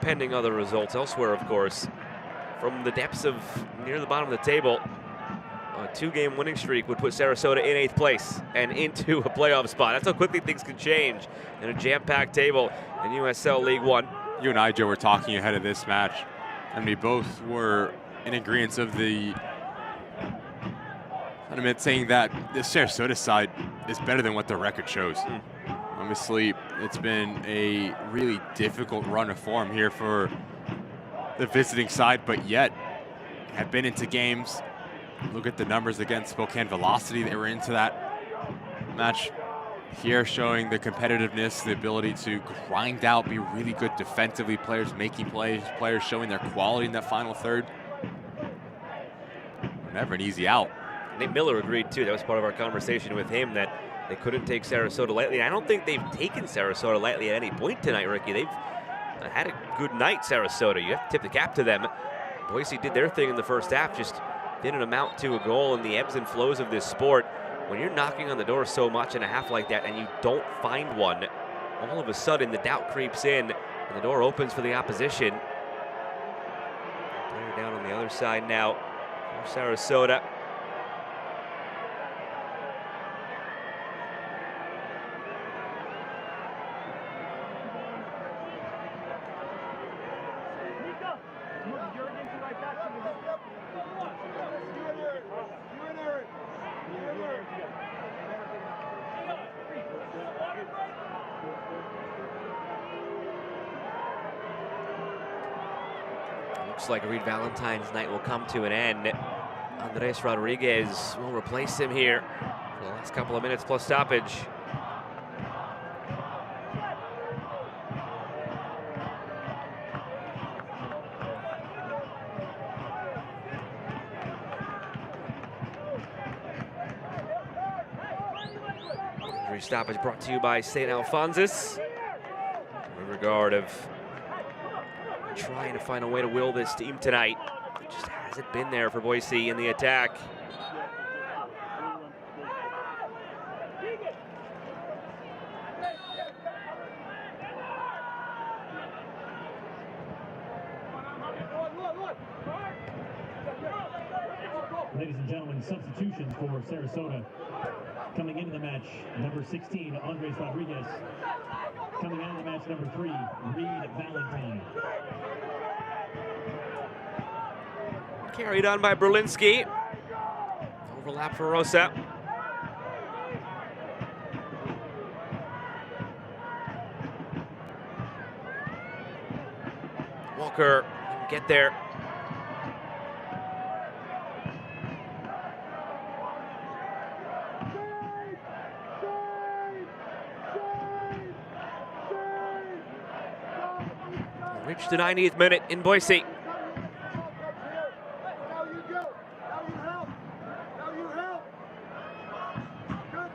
Speaker 1: pending other results elsewhere, of course, from the depths of near the bottom of the table, a 2-game winning streak would put Sarasota in 8th place and into a playoff spot. That's how quickly things can change in a jam-packed table in USL League One.
Speaker 2: You and I, Joe, were talking ahead of this match, and we both were in agreement of the sentiment saying that the Sarasota side is better than what the record shows. Obviously, it's been a really difficult run of form here for the visiting side, but yet have been into games. Look at the numbers against Spokane Velocity. They were into that match here, showing the competitiveness, the ability to grind out, be really good defensively, players making plays, players showing their quality in that final third. Never an easy out.
Speaker 1: Nate Miller agreed too. That was part of our conversation with him, that they couldn't take Sarasota lightly. I don't think they've taken Sarasota lightly at any point tonight, Ricky. They've had a good night, Sarasota. You have to tip the cap to them. Boise did their thing in the first half, just didn't amount to a goal in the ebbs and flows of this sport. When you're knocking on the door so much in a half like that and you don't find one, all of a sudden the doubt creeps in and the door opens for the opposition. Player down on the other side now for Sarasota. Looks like Reed Valentine's night will come to an end. Andres Rodriguez will replace him here for the last couple of minutes plus stoppage. Injury stoppage brought to you by St. Alphonsus. In regard of trying to find a way to will this team tonight. It just hasn't been there for Boise in the attack.
Speaker 8: Ladies and gentlemen, substitutions for Sarasota. Coming into the match, number 16, Andres Rodriguez. Coming out of the match, number 3, Reed Valentine.
Speaker 1: Carried on by Berlinski. Overlap for Rosa. Walker can get there. Reached the 90th minute in Boise.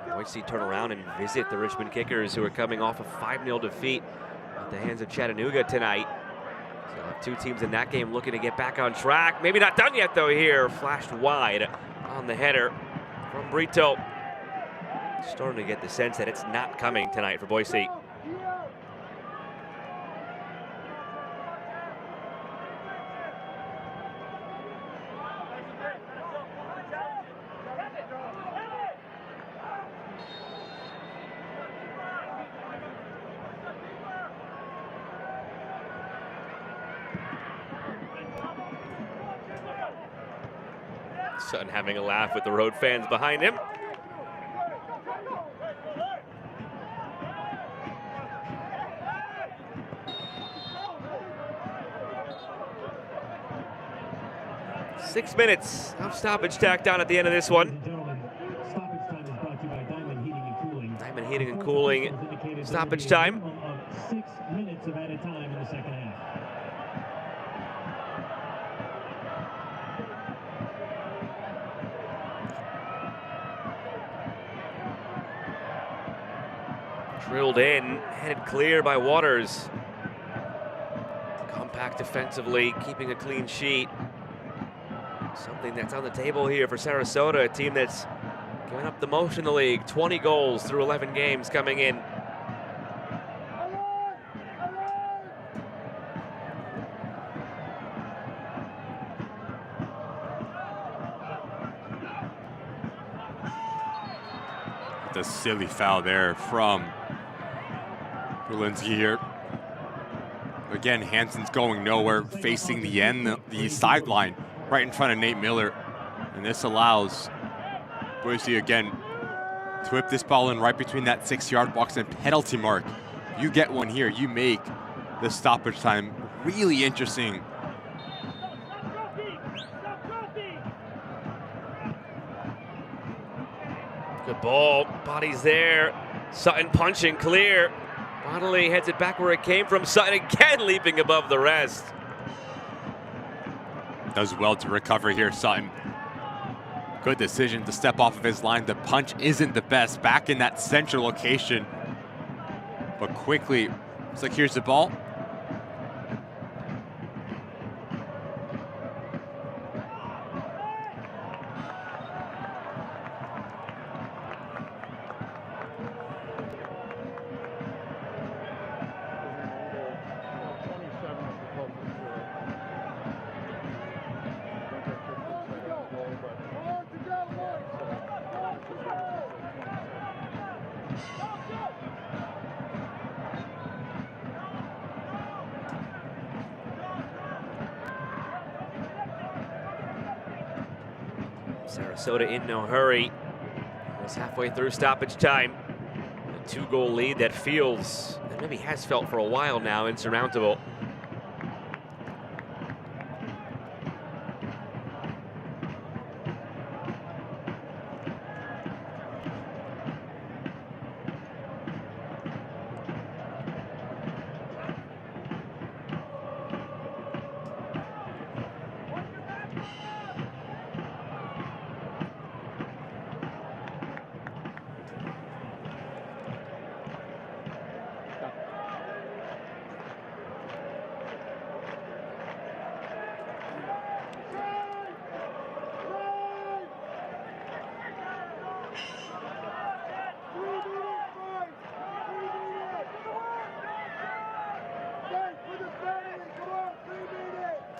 Speaker 1: Boise turn around and visit the Richmond Kickers, who are coming off a 5-0 defeat at the hands of Chattanooga tonight. So we'll have two teams in that game looking to get back on track. Maybe not done yet, though, here. Flashed wide on the header from Brito. Starting to get the sense that it's not coming tonight for Boise. Sutton having a laugh with the road fans behind him. Six minutes of stoppage tacked on at the end of this one. Diamond Heating and Cooling stoppage time.
Speaker 8: 6 minutes of added time in the second half.
Speaker 1: Drilled in, headed clear by Waters. Compact defensively, keeping a clean sheet. Something that's on the table here for Sarasota, a team that's given up the most in the league. 20 goals through 11 games coming in.
Speaker 2: The silly foul there from Berlinski here. Again, Hansen's going nowhere, facing the end, the sideline, right in front of Nate Miller. And this allows Boise again to whip this ball in right between that 6-yard box and penalty mark. You get one here, you make the stoppage time really interesting.
Speaker 1: Good ball, body's there. Sutton punching clear. Bonnelly heads it back where it came from. Sutton again leaping above the rest.
Speaker 2: Does well to recover here, Sutton. Good decision to step off of his line. The punch isn't the best, back in that central location. But quickly, it's like, here's the ball.
Speaker 1: Sarasota in no hurry. Almost halfway through stoppage time. A 2-goal lead that feels, and maybe has felt for a while now, insurmountable.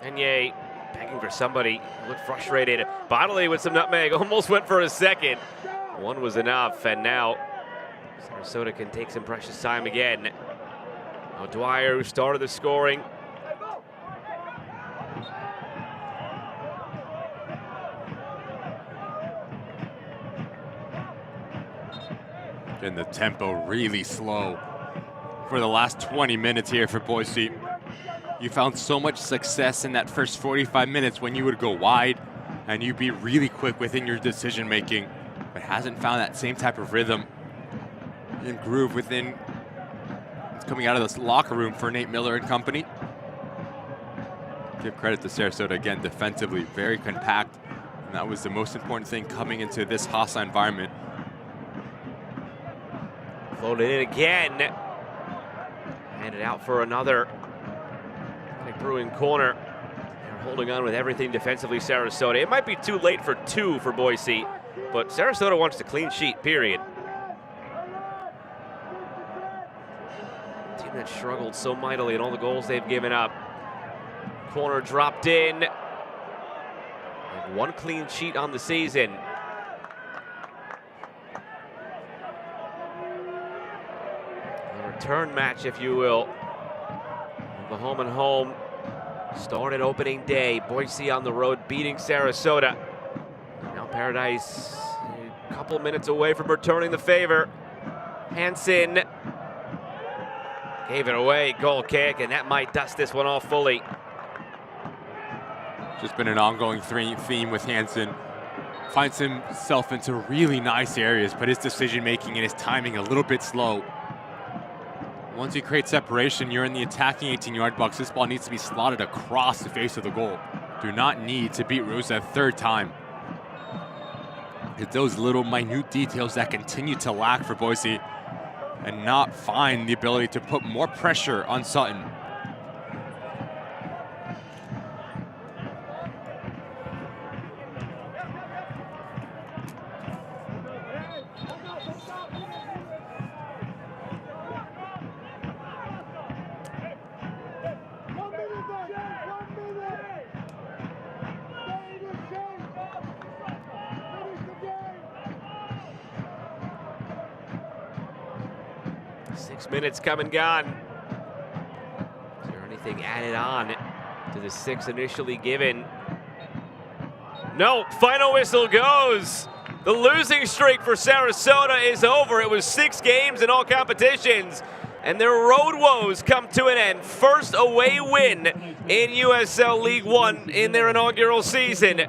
Speaker 1: Denye begging for somebody, looked frustrated. Bonnelly with some nutmeg, almost went for a second. One was enough, and now Sarasota can take some precious time again. O'Dwyer, who started the scoring.
Speaker 2: And the tempo really slow for the last 20 minutes here for Boise. You found so much success in that first 45 minutes when you would go wide and you'd be really quick within your decision making, but hasn't found that same type of rhythm and groove within. It's coming out of this locker room for Nate Miller and company. Give credit to Sarasota again, defensively very compact, and that was the most important thing coming into this hostile environment.
Speaker 1: Floated in again. Handed out for another. Brewing corner. They're holding on with everything defensively, Sarasota. It might be too late for two for Boise, but Sarasota wants the clean sheet, period. Team that struggled so mightily in all the goals they've given up. Corner dropped in. And one clean sheet on the season. A return match, if you will. The home and home started opening day. Boise on the road beating Sarasota. Now Paradise a couple minutes away from returning the favor. Hansen gave it away, goal kick, and that might dust this one off fully.
Speaker 2: Just been an ongoing theme with Hansen. Finds himself into really nice areas, but his decision making and his timing a little bit slow. Once you create separation, you're in the attacking 18-yard box. This ball needs to be slotted across the face of the goal. Do not need to beat Rosa a third time. It's those little minute details that continue to lack for Boise and not find the ability to put more pressure on Sutton.
Speaker 1: Minutes come and gone. Is there anything added on to the 6 initially given? No, final whistle goes. The losing streak for Sarasota is over. It was 6 games in all competitions, and their road woes come to an end. First away win in USL League One in their inaugural season.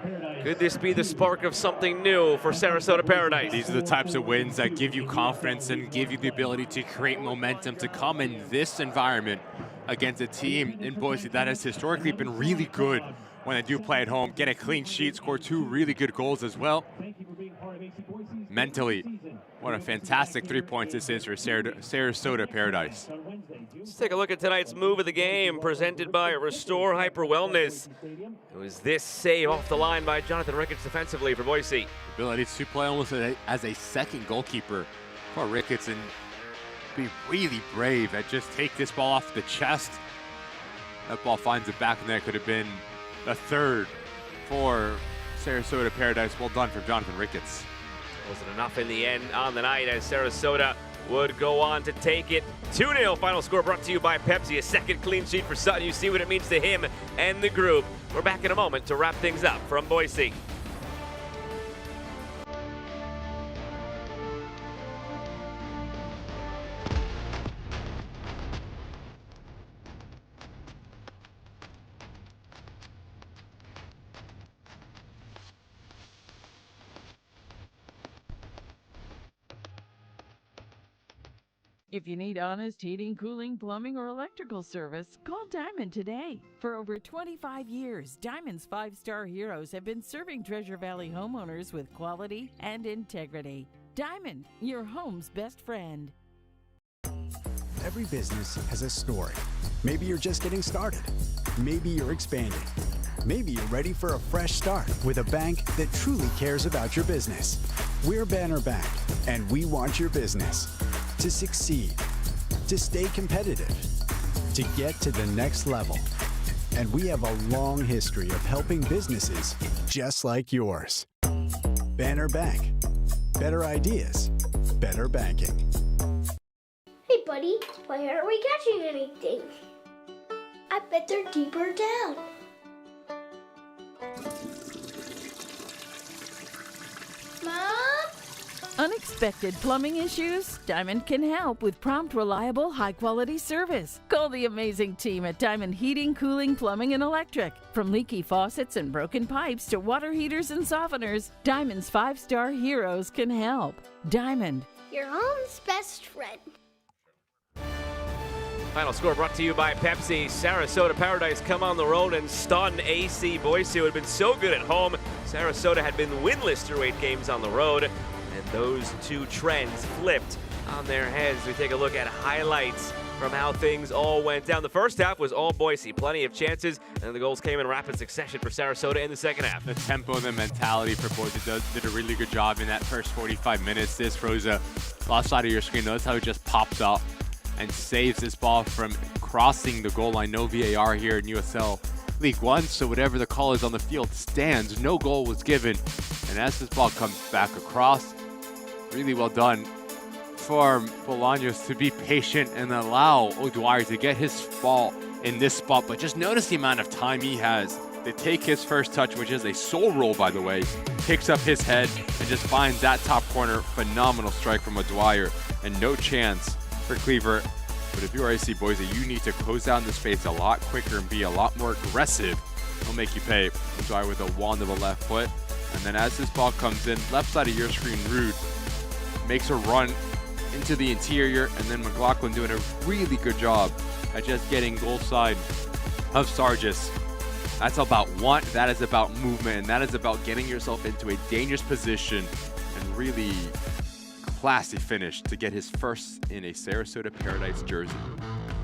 Speaker 1: Could this be the spark of something new for Sarasota Paradise?
Speaker 2: These are the types of wins that give you confidence and give you the ability to create momentum to come in this environment against a team in Boise that has historically been really good when they do play at home, get a clean sheet, score 2 really good goals as well. Mentally, what a fantastic 3 points this is for Sarasota Paradise.
Speaker 1: Let's take a look at tonight's move of the game, presented by Restore Hyper Wellness. It was this save off the line by Jonathan Ricketts defensively for Boise.
Speaker 2: Ability to play almost as a second goalkeeper for Ricketts and be really brave and just take this ball off the chest. That ball finds the back of the net. Could have been a third for Sarasota Paradise. Well done for Jonathan Ricketts.
Speaker 1: Wasn't enough in the end on the night as Sarasota would go on to take it. 2-0 final score brought to you by Pepsi. A second clean sheet for Sutton. You see what it means to him and the group. We're back in a moment to wrap things up from Boise.
Speaker 7: If you need honest heating, cooling, plumbing, or electrical service, call Diamond today. For over 25 years, Diamond's 5-star heroes have been serving Treasure Valley homeowners with quality and integrity. Diamond, your home's best friend.
Speaker 9: Every business has a story. Maybe you're just getting started. Maybe you're expanding. Maybe you're ready for a fresh start with a bank that truly cares about your business. We're Banner Bank, and we want your business to succeed, to stay competitive, to get to the next level. And we have a long history of helping businesses just like yours. Banner Bank, better ideas, better banking.
Speaker 6: Hey buddy, why aren't we catching anything? I bet they're deeper down. Mom?
Speaker 7: Unexpected plumbing issues? Diamond can help with prompt, reliable, high-quality service. Call the amazing team at Diamond Heating, Cooling, Plumbing, and Electric. From leaky faucets and broken pipes to water heaters and softeners, Diamond's 5-star heroes can help. Diamond.
Speaker 6: Your home's best friend.
Speaker 1: Final score brought to you by Pepsi. Sarasota Paradise come on the road and stun AC Boise, who had been so good at home. Sarasota had been winless through 8 games on the road, and those two trends flipped on their heads. We take a look at highlights from how things all went down. The first half was all Boise, plenty of chances, and the goals came in rapid succession for Sarasota in the second half.
Speaker 2: The tempo and the mentality for Boise did a really good job in that first 45 minutes. This, Rosa, left side of your screen, notice how it just popped up and saves this ball from crossing the goal line. No VAR here in USL League One, so whatever the call is on the field stands. No goal was given, and as this ball comes back across, really well done for Bolaños to be patient and allow O'Dwyer to get his ball in this spot. But just notice the amount of time he has to take his first touch, which is a soul roll, by the way, picks up his head and just finds that top corner. Phenomenal strike from O'Dwyer, and no chance for Cleaver. But if you're AC Boise, you need to close down the space a lot quicker and be a lot more aggressive. It'll make you pay. O'Dwyer with a wand of a left foot. And then as this ball comes in, left side of your screen, Rude makes a run into the interior, and then McLaughlin doing a really good job at just getting goal side of Sargis. That's about want, that is about movement, and that is about getting yourself into a dangerous position and really classy finish to get his first in a Sarasota Paradise jersey.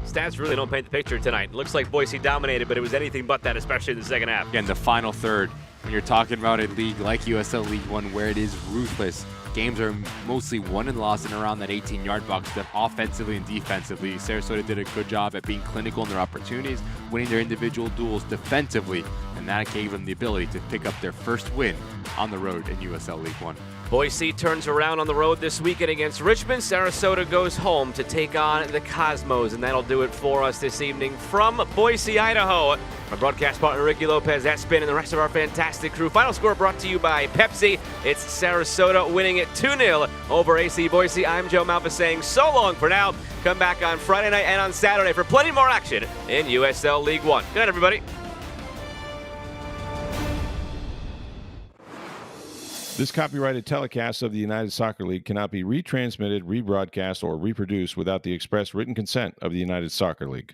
Speaker 1: Stats really don't paint the picture tonight. Looks like Boise dominated, but it was anything but that, especially in the second half.
Speaker 2: Again, the final third, when you're talking about a league like USL League One where it is ruthless, games are mostly won and lost in around that 18-yard box, but offensively and defensively, Sarasota did a good job at being clinical in their opportunities, winning their individual duels defensively, and that gave them the ability to pick up their first win on the road in USL League One.
Speaker 1: Boise turns around on the road this weekend against Richmond. Sarasota goes home to take on the Cosmos, and that'll do it for us this evening from Boise, Idaho. My broadcast partner Ricky Lopez, that spin, and the rest of our fantastic crew. Final score brought to you by Pepsi. It's Sarasota winning it 2-0 over AC Boise. I'm Joe Malfa saying so long for now. Come back on Friday night and on Saturday for plenty more action in USL League One. Good night, everybody.
Speaker 20: This copyrighted telecast of the United Soccer League cannot be retransmitted, rebroadcast, or reproduced without the express written consent of the United Soccer League.